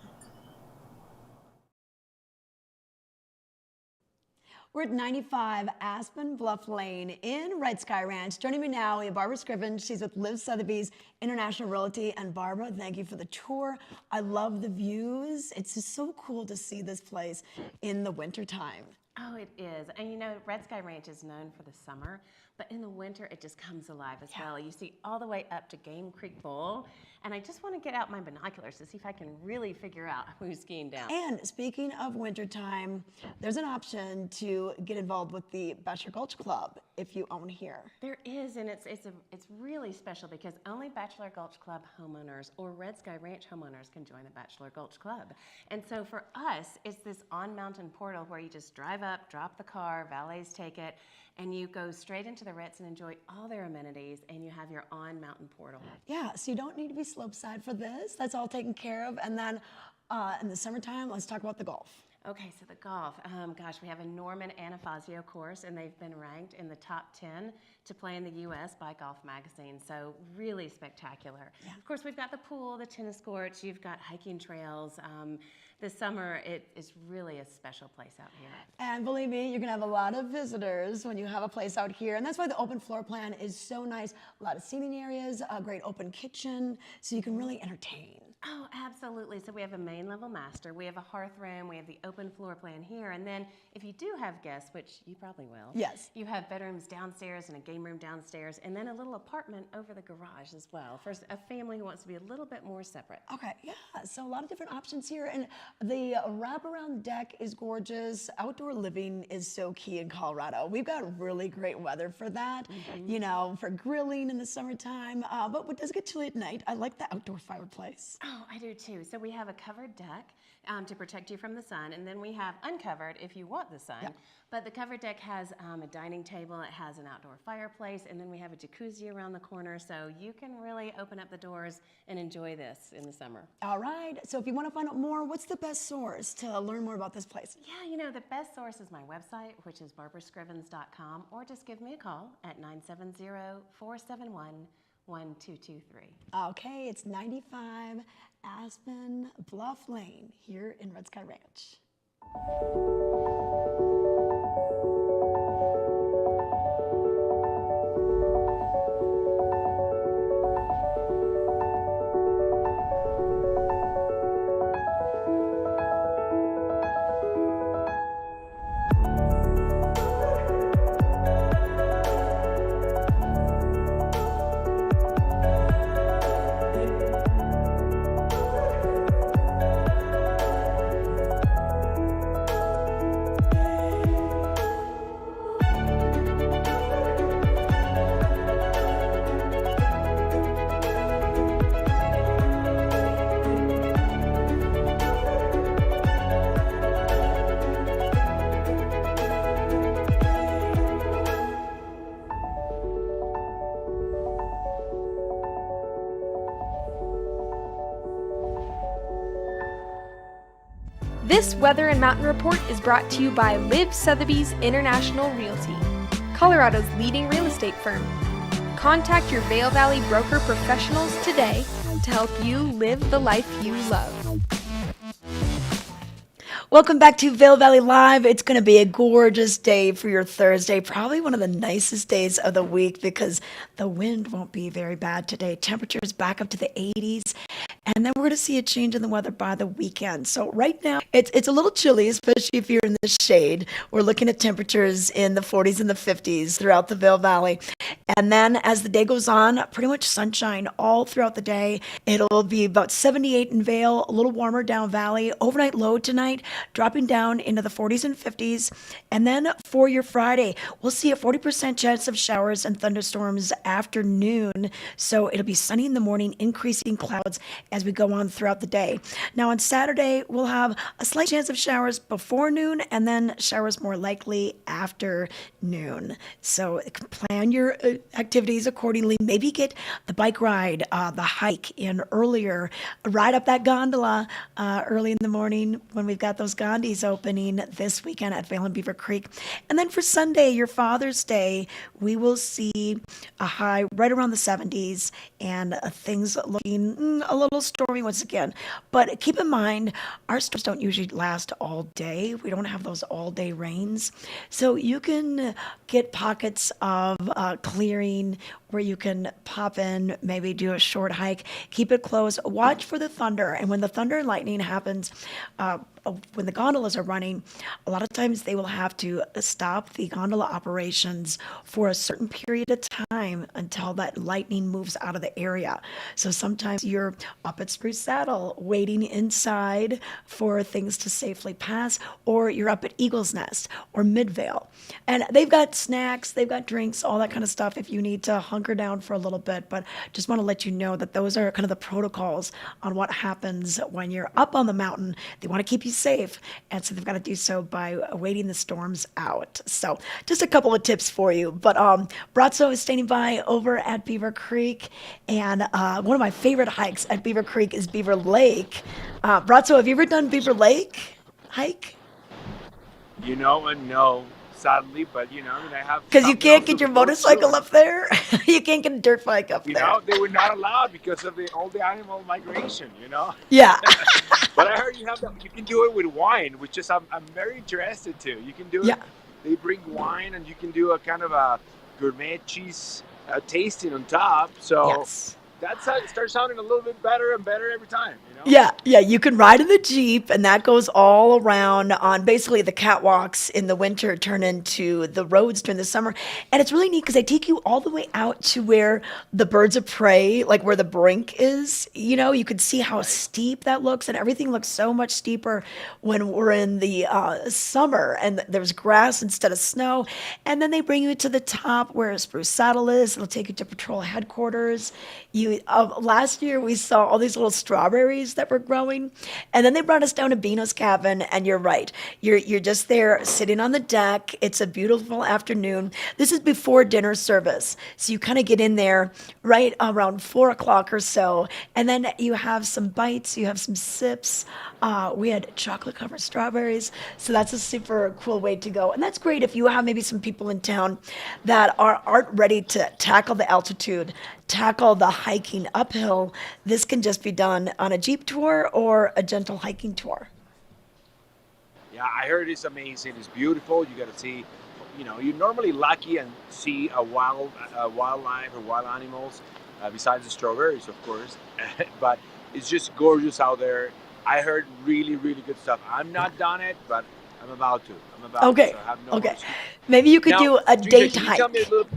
We're at 95 Aspen Bluff Lane in Red Sky Ranch. Joining me now, we have Barbara Scriven. She's with Liv Sotheby's International Realty. And Barbara, thank you for the tour. I love the views. It's just so cool to see this place in the wintertime. Oh, it is. And Red Sky Ranch is known for the summer, but in the winter it just comes alive as well. You see all the way up to Game Creek Bowl, and I just want to get out my binoculars to see if I can really figure out who's skiing down. And speaking of wintertime, there's an option to get involved with the Bachelor Gulch Club if you own here. There is, and it's really special because only Bachelor Gulch Club homeowners or Red Sky Ranch homeowners can join the Bachelor Gulch Club. And so for us, it's this on-mountain portal where you just drive up, drop the car, valets take it, and you go straight into the Ritz and enjoy all their amenities, and you have your on-mountain portal. Yeah, so you don't need to be slopeside for this. That's all taken care of. And then in the summertime, let's talk about the golf. Okay, so the golf. Gosh, we have a Norman Anafazio course, and they've been ranked in the top 10 to play in the U.S. by Golf Magazine, so really spectacular. Yeah. Of course, we've got the pool, the tennis courts, you've got hiking trails. This summer, it is really a special place out here. And believe me, you're going to have a lot of visitors when you have a place out here, and that's why the open floor plan is so nice. A lot of seating areas, a great open kitchen, so you can really entertain. Oh, absolutely. So we have a main level master, we have a hearth room, we have the open floor plan here, and then if you do have guests, which you probably will, yes, you have bedrooms downstairs and a game room downstairs, and then a little apartment over the garage as well for a family who wants to be a little bit more separate. Okay, yeah, so a lot of different options here, and the wraparound deck is gorgeous. Outdoor living is so key in Colorado. We've got really great weather for that, for grilling in the summertime, but it does get chilly at night. I like the outdoor fireplace. Oh, Oh, I do too. So we have a covered deck to protect you from the sun, and then we have uncovered if you want the sun. Yeah. But the covered deck has a dining table, it has an outdoor fireplace, and then we have a jacuzzi around the corner, so you can really open up the doors and enjoy this in the summer. All right. So if you want to find out more, what's the best source to learn more about this place? Yeah, you know, the best source is my website, which is barbarascrivens.com, or just give me a call at 970-471-1223. Okay, it's 95 Aspen Bluff Lane here in Red Sky Ranch. This Weather and Mountain Report is brought to you by Liv Sotheby's International Realty, Colorado's leading real estate firm. Contact your Vail Valley broker professionals today to help you live the life you love. Welcome back to Vail Valley Live. It's going to be a gorgeous day for your Thursday, probably one of the nicest days of the week because the wind won't be very bad today. Temperatures back up to the 80s. And then we're going to see a change in the weather by the weekend. So right now, it's a little chilly, especially if you're in the shade. We're looking at temperatures in the 40s and the 50s throughout the Vail Valley. And then as the day goes on, pretty much sunshine all throughout the day. It'll be about 78 in Vail, a little warmer down valley. Overnight low tonight, dropping down into the 40s and 50s. And then for your Friday, we'll see a 40% chance of showers and thunderstorms afternoon. So it'll be sunny in the morning, increasing clouds as we go on throughout the day. Now on Saturday, we'll have a slight chance of showers before noon and then showers more likely after noon. So plan your activities accordingly. Maybe get the bike ride, the hike in earlier, ride up that gondola early in the morning when we've got those gondis opening this weekend at Vail and Beaver Creek. And then for Sunday, your Father's Day, we will see a high right around the 70s and things looking a little stormy once again. But keep in mind, our storms don't usually last all day. We don't have those all-day rains. So you can get pockets of clearing where you can pop in, maybe do a short hike, keep it close, watch for the thunder. And when the thunder and lightning happens, when the gondolas are running, a lot of times they will have to stop the gondola operations for a certain period of time until that lightning moves out of the area. So sometimes you're up at Spruce Saddle waiting inside for things to safely pass, or you're up at Eagle's Nest or Midvale. And they've got snacks, they've got drinks, all that kind of stuff if you need to hunker down for a little bit. But just want to let you know that those are kind of the protocols on what happens when you're up on the mountain. They want to keep you safe, and so they've got to do so by waiting the storms out. So just a couple of tips for you. But Brazzo is standing by over at Beaver Creek, and one of my favorite hikes at Beaver Creek is Beaver Lake. Brazzo, have you ever done Beaver Lake hike? You know, and no, sadly, but I mean, I have. Because you can't get your motorcycle up there. You can't get a dirt bike up there. You know, they were not allowed because of all the animal migration. Yeah. But I heard you can do it with wine, which is I'm very interested to. You can do it. Yeah. They bring wine, and you can do a kind of a gourmet cheese tasting on top. So Yes. that's how it starts sounding a little bit better and better every time. Yeah, you can ride in the Jeep, and that goes all around on basically the catwalks in the winter turn into the roads during the summer. And it's really neat because they take you all the way out to where the birds of prey, like where the brink is. You could see how steep that looks, and everything looks so much steeper when we're in the summer and there's grass instead of snow. And then they bring you to the top where Spruce Saddle is. They'll take you to patrol headquarters. Last year we saw all these little strawberries strawberries that we're growing. And then they brought us down to Bino's cabin, and you're right. You're just there sitting on the deck. It's a beautiful afternoon. This is before dinner service. So you kind of get in there right around 4 o'clock or so. And then you have some bites, you have some sips. We had chocolate covered strawberries. So that's a super cool way to go. And that's great if you have maybe some people in town that aren't ready to tackle the altitude, tackle the hiking uphill. This can just be done on a Jeep tour or a gentle hiking tour. Yeah, I heard it's amazing. It's beautiful. You got to see, you're normally lucky and see a wildlife or wild animals, besides the strawberries, of course. But it's just gorgeous out there. I heard really, really good stuff. I'm not done it, but I'm about to. Okay. So I have no Okay. more excuses. Maybe you could Now, do a Trisha, date can you hike. tell me a little?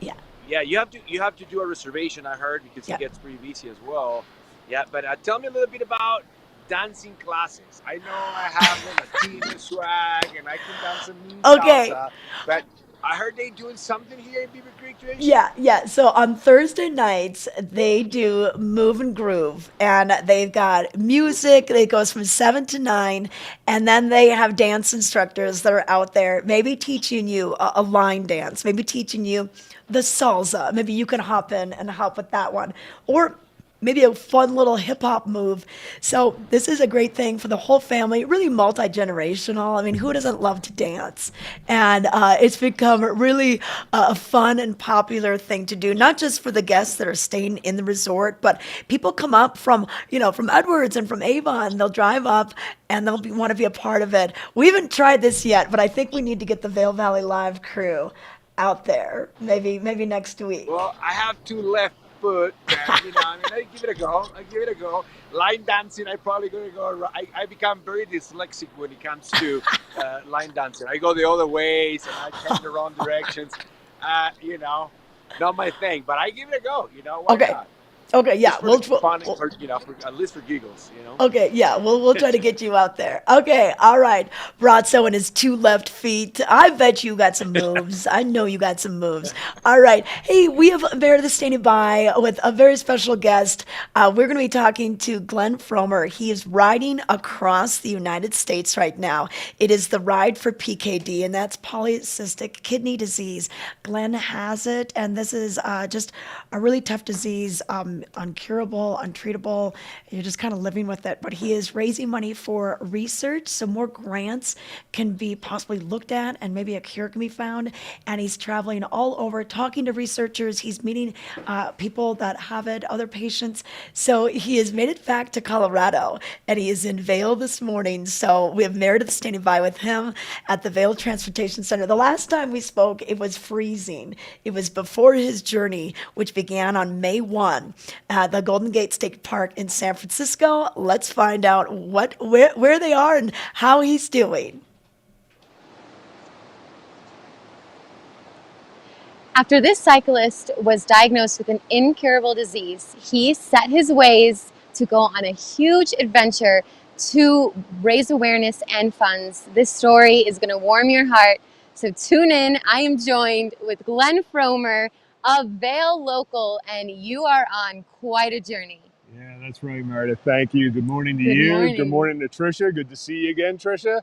Yeah. Yeah, you have to do a reservation. I heard because Yeah. it gets pretty busy as well. Yeah, but tell me a little bit about dancing classes. I know I have a Latina swag and I can dance some mean Okay. salsa, but I heard they doing something here in Beaver Creek, Trish. Yeah. So on Thursday nights, they do Move and Groove, and they've got music that goes from 7 to 9, and then they have dance instructors that are out there, maybe teaching you a line dance, maybe teaching you the salsa. Maybe you can hop in and help with that one. Or maybe a fun little hip hop move. So this is a great thing for the whole family, really multi-generational. I mean, who doesn't love to dance? And it's become really a fun and popular thing to do, not just for the guests that are staying in the resort, but people come up from Edwards and from Avon. They'll drive up and they'll want to be a part of it. We haven't tried this yet, but I think we need to get the Vail Valley Live crew out there, maybe next week. Well, I have two left foot, and, I give it a go. Line dancing, I probably gonna go. I become very dyslexic when it comes to line dancing. I go the other ways and I take the wrong directions. Not my thing, but I give it a go. Why not? Okay, yeah, Just for the fun, at least for giggles. Okay, yeah, we'll try to get you out there. Okay, all right. Brazzo and his 2 left feet. I bet you got some moves. I know you got some moves. All right. Hey, we have Meredith standing by with a very special guest. We're going to be talking to Glenn Fromer. He is riding across the United States right now. It is the Ride for PKD, and that's polycystic kidney disease. Glenn has it, and this is just a really tough disease. Uncurable, untreatable. You're just kind of living with it. But he is raising money for research, so more grants can be possibly looked at, and maybe a cure can be found. And he's traveling all over, talking to researchers. He's meeting people that have it, other patients. So he has made it back to Colorado, and he is in Vail this morning. So we have Meredith standing by with him at the Vail Transportation Center. The last time we spoke, it was freezing. It was before his journey, which began on May 1 at the Golden Gate State Park in San Francisco. Let's find out where they are and how he's doing. After this cyclist was diagnosed with an incurable disease, he set his ways to go on a huge adventure to raise awareness and funds. This story is going to warm your heart, so tune in. I am joined with Glenn Fromer, a Vail local, and you are on quite a journey. Yeah, that's right, Meredith. Thank you. Good morning to Good you. morning. Good morning to Trisha. Good to see you again, Trisha.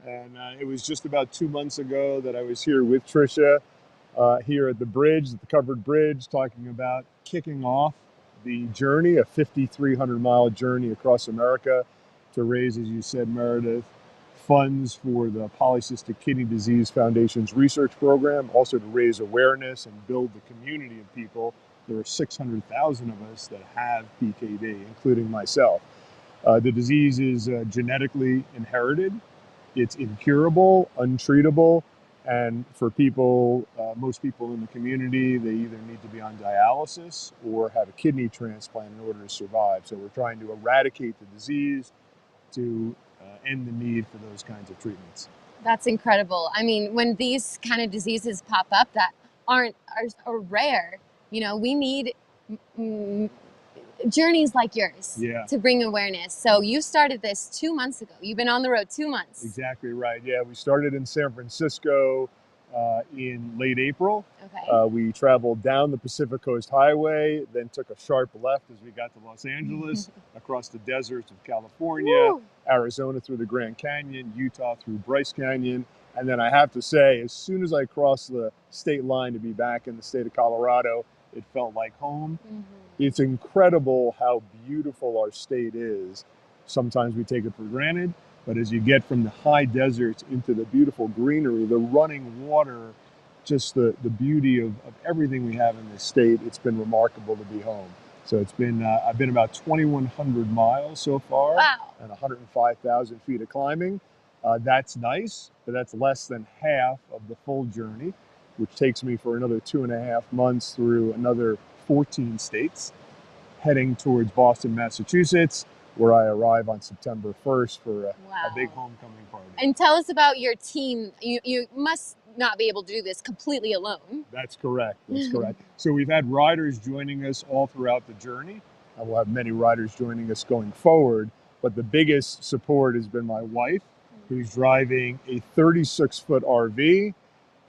And it was just about 2 months ago that I was here with Trisha here at the bridge, at the covered bridge, talking about kicking off the journey, a 5,300-mile journey across America to raise, as you said, Meredith, funds for the Polycystic Kidney Disease Foundation's research program, also to raise awareness and build the community of people. There are 600,000 of us that have PKD, including myself. The disease is genetically inherited. It's incurable, untreatable, and for people, most people in the community, they either need to be on dialysis or have a kidney transplant in order to survive. So we're trying to eradicate the disease to end the need for those kinds of treatments. That's incredible. I mean, when these kind of diseases pop up that are rare, we need journeys like yours to bring awareness. So you started this 2 months ago. You've been on the road 2 months. Exactly right. Yeah, we started in San Francisco in late April. Okay. We traveled down the Pacific Coast Highway, then took a sharp left as we got to Los Angeles, across the deserts of California, Woo. Arizona through the Grand Canyon, Utah through Bryce Canyon. And then I have to say, as soon as I crossed the state line to be back in the state of Colorado, it felt like home. It's incredible how beautiful our state is. Sometimes we take it for granted, but as you get from the high deserts into the beautiful greenery, the running water, just the beauty of everything we have in this state, it's been remarkable to be home. So it's been, I've been about 2,100 miles so far. Wow. And 105,000 feet of climbing. That's nice, but that's less than half of the full journey, which takes me for another 2.5 months through another 14 states, heading towards Boston, Massachusetts, where I arrive on September 1st for a big homecoming party. And tell us about your team. You must not be able to do this completely alone. That's correct. That's correct. So we've had riders joining us all throughout the journey. And we'll have many riders joining us going forward. But the biggest support has been my wife, who's driving a 36-foot RV.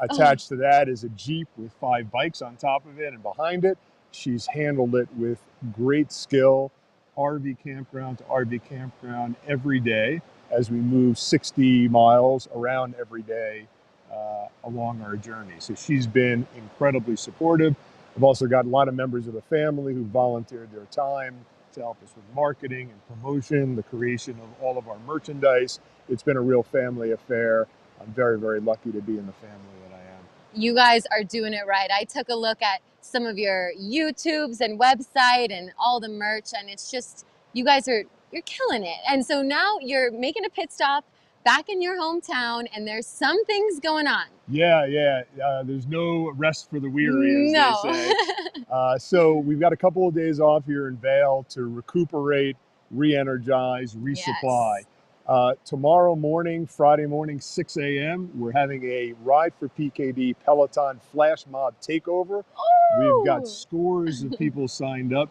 Attached to that is a Jeep with 5 bikes on top of it and behind it. She's handled it with great skill, RV campground to RV campground every day as we move 60 miles around every day along our journey. So she's been incredibly supportive. I've also got a lot of members of the family who volunteered their time to help us with marketing and promotion, the creation of all of our merchandise. It's been a real family affair. I'm very, very lucky to be in the family that I am. You guys are doing it right. I took a look at some of your YouTubes and website and all the merch, and it's just, you're killing it. And so now you're making a pit stop back in your hometown, and there's some things going on. Yeah. There's no rest for the weary, as they say. So we've got a couple of days off here in Vail to recuperate, re-energize, resupply. Tomorrow morning, Friday morning, 6 a.m., we're having a Ride for PKD Peloton Flash Mob Takeover. We've got scores of people signed up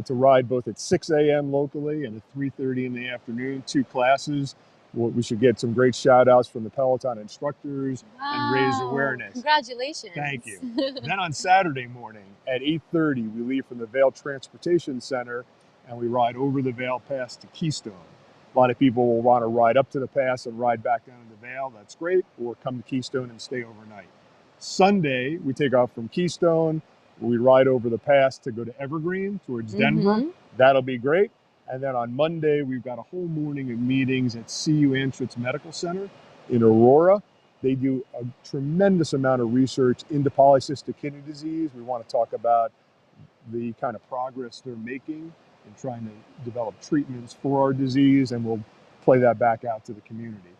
to ride both at 6 a.m. locally and at 3:30 in the afternoon, 2 classes. We should get some great shout outs from the Peloton instructors and raise awareness. Congratulations. Thank you. Then on Saturday morning at 8:30, we leave from the Vail Transportation Center and we ride over the Vail Pass to Keystone. A lot of people will want to ride up to the pass and ride back down to Vail. That's great. Or come to Keystone and stay overnight. Sunday, we take off from Keystone. We ride over the pass to go to Evergreen towards Denver. That'll be great. And then on Monday, we've got a whole morning of meetings at CU Anschutz Medical Center in Aurora. They do a tremendous amount of research into polycystic kidney disease. We want to talk about the kind of progress they're making in trying to develop treatments for our disease, and we'll play that back out to the community.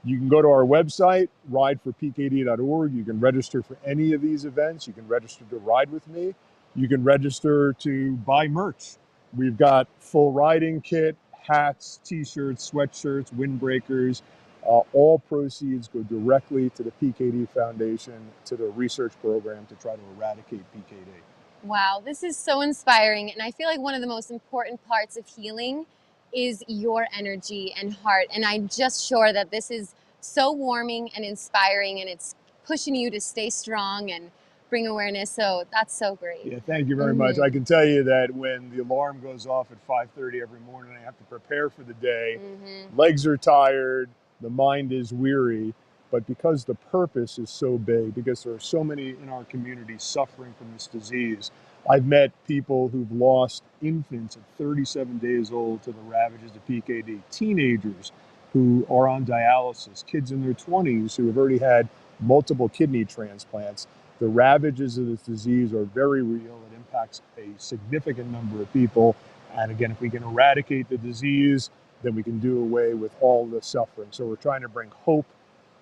You can go to our website, rideforpkd.org. You can register for any of these events. You can register to ride with me. You can register to buy merch. We've got full riding kit, hats, t-shirts, sweatshirts, windbreakers. All proceeds go directly to the PKD Foundation, to the research program to try to eradicate PKD. Wow, this is so inspiring. And I feel like one of the most important parts of healing is your energy and heart. And I'm just sure that this is so warming and inspiring, and it's pushing you to stay strong and bring awareness. So that's so great. Yeah, thank you very much. I can tell you that when the alarm goes off at 5:30 every morning, I have to prepare for the day. Legs are tired, the mind is weary, but because the purpose is so big, because there are so many in our community suffering from this disease, I've met people who've lost infants at 37 days old to the ravages of PKD, teenagers who are on dialysis, kids in their 20s who have already had multiple kidney transplants. The ravages of this disease are very real. It impacts a significant number of people. And again, if we can eradicate the disease, then we can do away with all the suffering. So we're trying to bring hope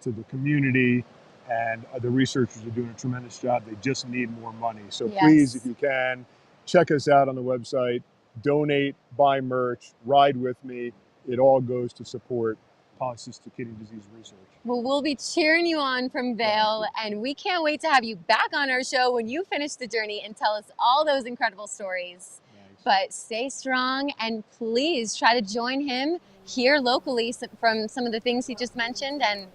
to the community, and the researchers are doing a tremendous job. They just need more money. So please, if you can, check us out on the website, donate, buy merch, ride with me. It all goes to support polycystic kidney disease research. Well, we'll be cheering you on from Vail, and we can't wait to have you back on our show when you finish the journey and tell us all those incredible stories. But stay strong, and please try to join him here locally from some of the things he just mentioned, and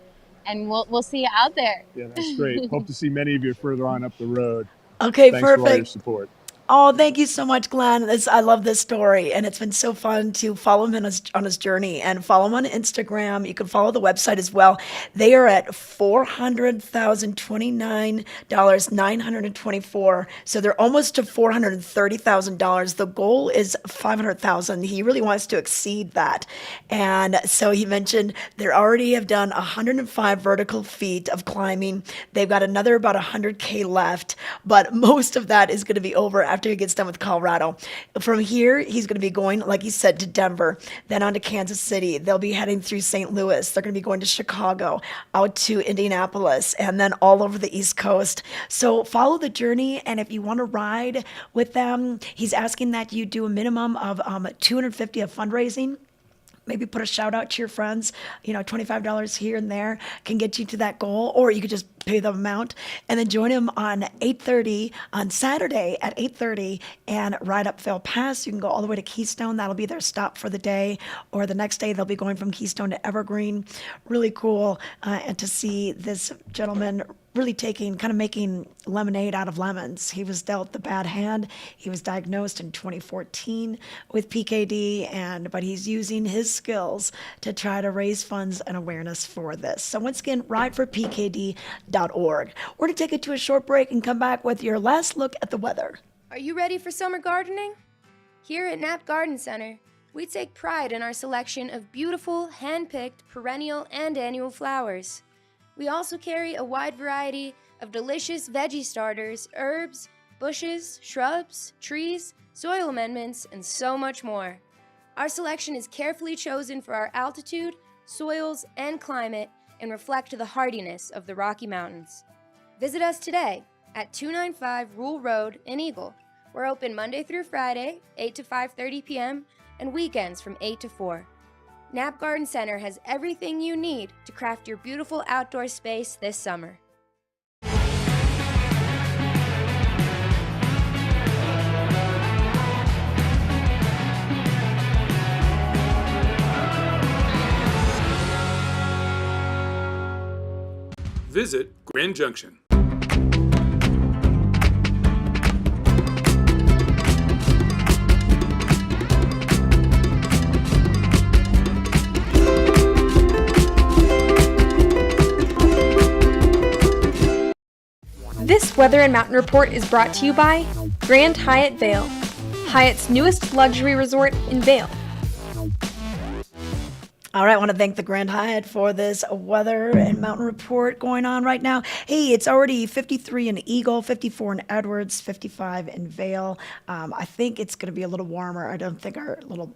and we'll see you out there. Yeah, that's great. Hope to see many of you further on up the road. Okay, Thanks for all your perfect. support. Oh, thank you so much, Glenn. I love this story, and it's been so fun to follow him on his journey and follow him on Instagram. You can follow the website as well. They are at $400,029, 924. So they're almost to $430,000. The goal is 500,000. He really wants to exceed that, and so he mentioned they already have done 105 vertical feet of climbing. They've got another about 100K left, but most of that is going to be over after he gets done with Colorado. From here, he's going to be going, like he said, to Denver, then on to Kansas City. They'll be heading through St. Louis. They're going to be going to Chicago, out to Indianapolis, and then all over the East Coast. So follow the journey, and if you want to ride with them, he's asking that you do a minimum of $250 of fundraising. Maybe put a shout out to your friends, $25 here and there can get you to that goal, or you could just pay the amount and then join him on 8:30 on Saturday at 8:30 and ride up Vail Pass. You can go all the way to Keystone. That'll be their stop for the day, or the next day they'll be going from Keystone to Evergreen. Really cool, and to see this gentleman really making lemonade out of lemons. He was dealt the bad hand. He was diagnosed in 2014 with PKD, but he's using his skills to try to raise funds and awareness for this. So once again, rideforpkd.org. We're going to take it to a short break and come back with your last look at the weather. Are you ready for summer gardening? Here at Knapp Garden Center, we take pride in our selection of beautiful, hand-picked, perennial, and annual flowers. We also carry a wide variety of delicious veggie starters, herbs, bushes, shrubs, trees, soil amendments, and so much more. Our selection is carefully chosen for our altitude, soils, and climate and reflect the hardiness of the Rocky Mountains. Visit us today at 295 Rule Road in Eagle. We're open Monday through Friday, 8 to 5:30 p.m., and weekends from 8 to 4. Knapp Garden Center has everything you need to craft your beautiful outdoor space this summer. Visit Grand Junction. This Weather and Mountain Report is brought to you by Grand Hyatt Vail, Hyatt's newest luxury resort in Vail. All right, I want to thank the Grand Hyatt for this weather and mountain report going on right now. Hey, it's already 53 in Eagle, 54 in Edwards, 55 in Vail. I think it's going to be a little warmer. I don't think our little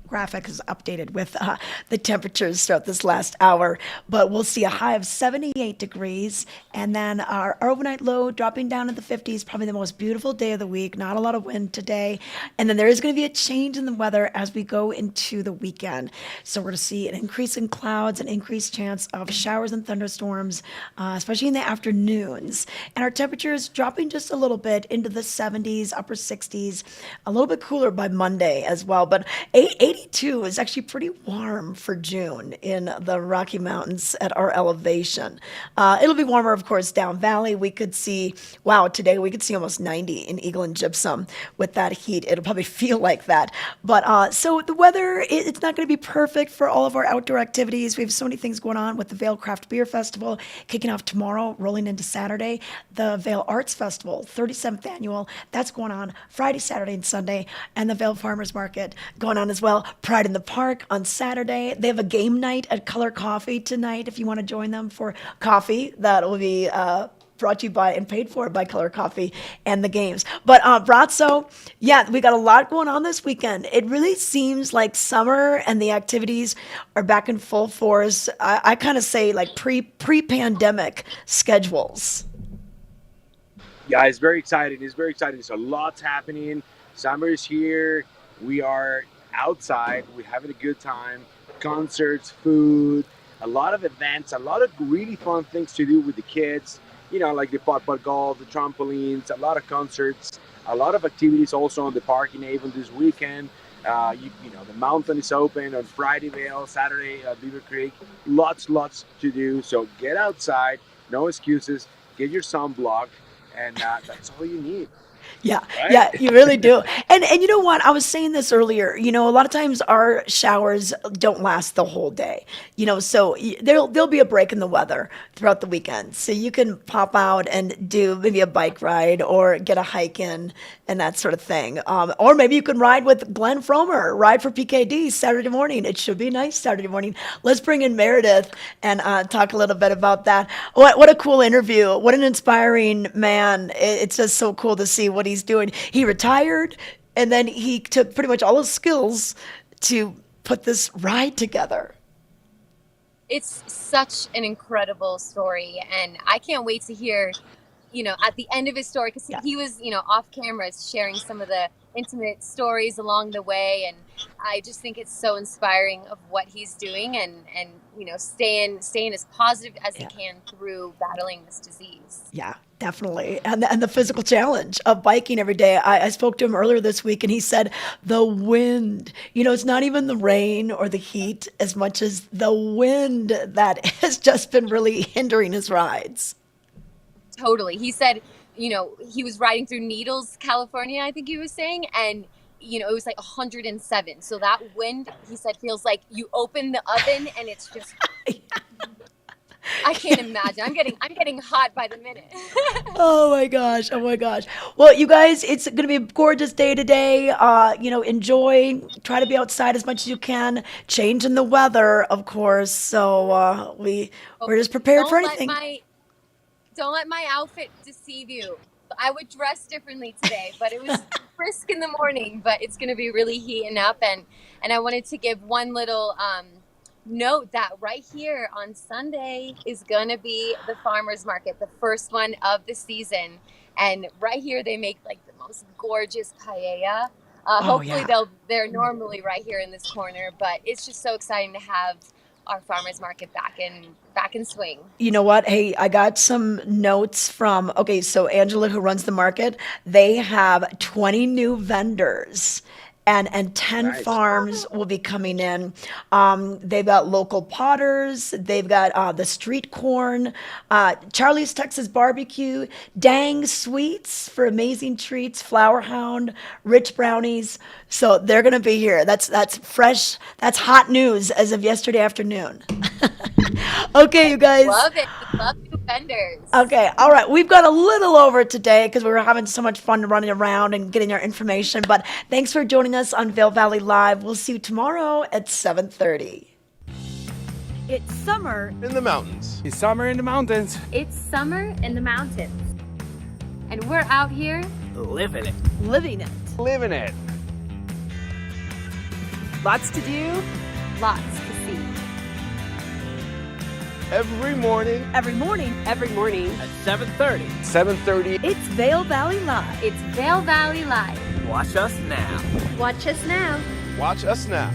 graphic is updated with the temperatures throughout this last hour, but we'll see a high of 78 degrees, and then our overnight low dropping down in the 50s, probably the most beautiful day of the week. Not a lot of wind today, and then there is going to be a change in the weather as we go into the weekend. So we're going to see an increase in clouds, an increased chance of showers and thunderstorms, especially in the afternoons, and our temperatures dropping just a little bit into the 70s, upper 60s, a little bit cooler by Monday as well, but 82 is actually pretty warm for June in the Rocky Mountains at our elevation. It'll be warmer, of course, down valley. We could see, today we could see almost 90 in Eagle and Gypsum with that heat. It'll probably feel like that. But so the weather, it's not going to be perfect for all of our outdoor activities. We have so many things going on with the Vail Craft Beer Festival kicking off tomorrow, rolling into Saturday. The Vail Arts Festival, 37th annual, that's going on Friday, Saturday, and Sunday. And the Vail Farmers Market going on as well. Pride in the Park on Saturday. They have a game night at Color Coffee tonight if you want to join them for coffee. That will be brought to you by and paid for by Color Coffee and the games. But Brazzo, we got a lot going on this weekend. It really seems like summer and the activities are back in full force. I kind of say like pre-pandemic schedules. Yeah, it's very exciting. It's very exciting. So lots happening. Summer is here. We are outside. We're having a good time. Concerts, food, a lot of events, a lot of really fun things to do with the kids. Like the putt-putt golf, the trampolines, a lot of concerts, a lot of activities also on the park in Avon this weekend. You know, the mountain is open on Friday, Vail, Saturday, Beaver Creek. Lots to do. So get outside, no excuses. Get your sunblock, and that's all you need. Yeah, Right? yeah, you really do. And you know what? I was saying this earlier. You know, a lot of times our showers don't last the whole day. You know, so there'll be a break in the weather throughout the weekend. So you can pop out and do maybe a bike ride or get a hike in and that sort of thing. Or maybe you can ride with Glenn Fromer, ride for PKD Saturday morning. It should be nice Saturday morning. Let's bring in Meredith and talk a little bit about that. What a cool interview. What an inspiring man. It's just so cool to see what he's doing. He retired and then he took pretty much all his skills to put this ride together. It's such an incredible story, and I can't wait to hear, you know, at the end of his story, because he was, you know, off camera sharing some of the intimate stories along the way, and I just think it's so inspiring of what he's doing, and you know, staying as positive as he can through battling this disease. Yeah, definitely. And the physical challenge of biking every day. I spoke to him earlier this week and he said the wind, you know, it's not even the rain or the heat as much as the wind that has just been really hindering his rides. Totally. He said, you know, he was riding through Needles, California, I think he was saying, and you know, it was like 107. So that wind, he said, feels like you open the oven and it's just I can't imagine. I'm getting hot by the minute. Oh my gosh. Oh my gosh. Well, you guys, it's going to be a gorgeous day today. You know, enjoy, try to be outside as much as you can, changing the weather, of course. So we're just prepared for anything. Don't let my outfit deceive you. I would dress differently today, but it was brisk in the morning, but it's going to be really heating up. And I wanted to give one little note that right here on Sunday is going to be the farmers market, the first one of the season. And right here, they make like the most gorgeous paella. Hopefully they're normally right here in this corner, but it's just so exciting to have our farmers market back in swing. You know what? Hey, I got some notes from, so Angela, who runs the market, they have 20 new vendors. And 10 farms will be coming in. They've got local potters. They've got the street corn, Charlie's Texas Barbecue, Dang Sweets for amazing treats, Flower Hound, Rich Brownies. So they're going to be here. That's fresh. That's hot news as of yesterday afternoon. Okay, you guys. Love it. Love new vendors. Okay, all right. We've got a little over today because we were having so much fun running around and getting our information. But thanks for joining us on Vail Valley Live. We'll see you tomorrow at 7:30. It's summer in the mountains. It's summer in the mountains. It's summer in the mountains. And we're out here Living it. living it. Living it. Lots to do. lots to see. Every morning. Every morning. Every morning at 7:30. 7:30. It's Vail Valley Live. It's Vail Valley Live. Watch us now. Watch us now. Watch us now.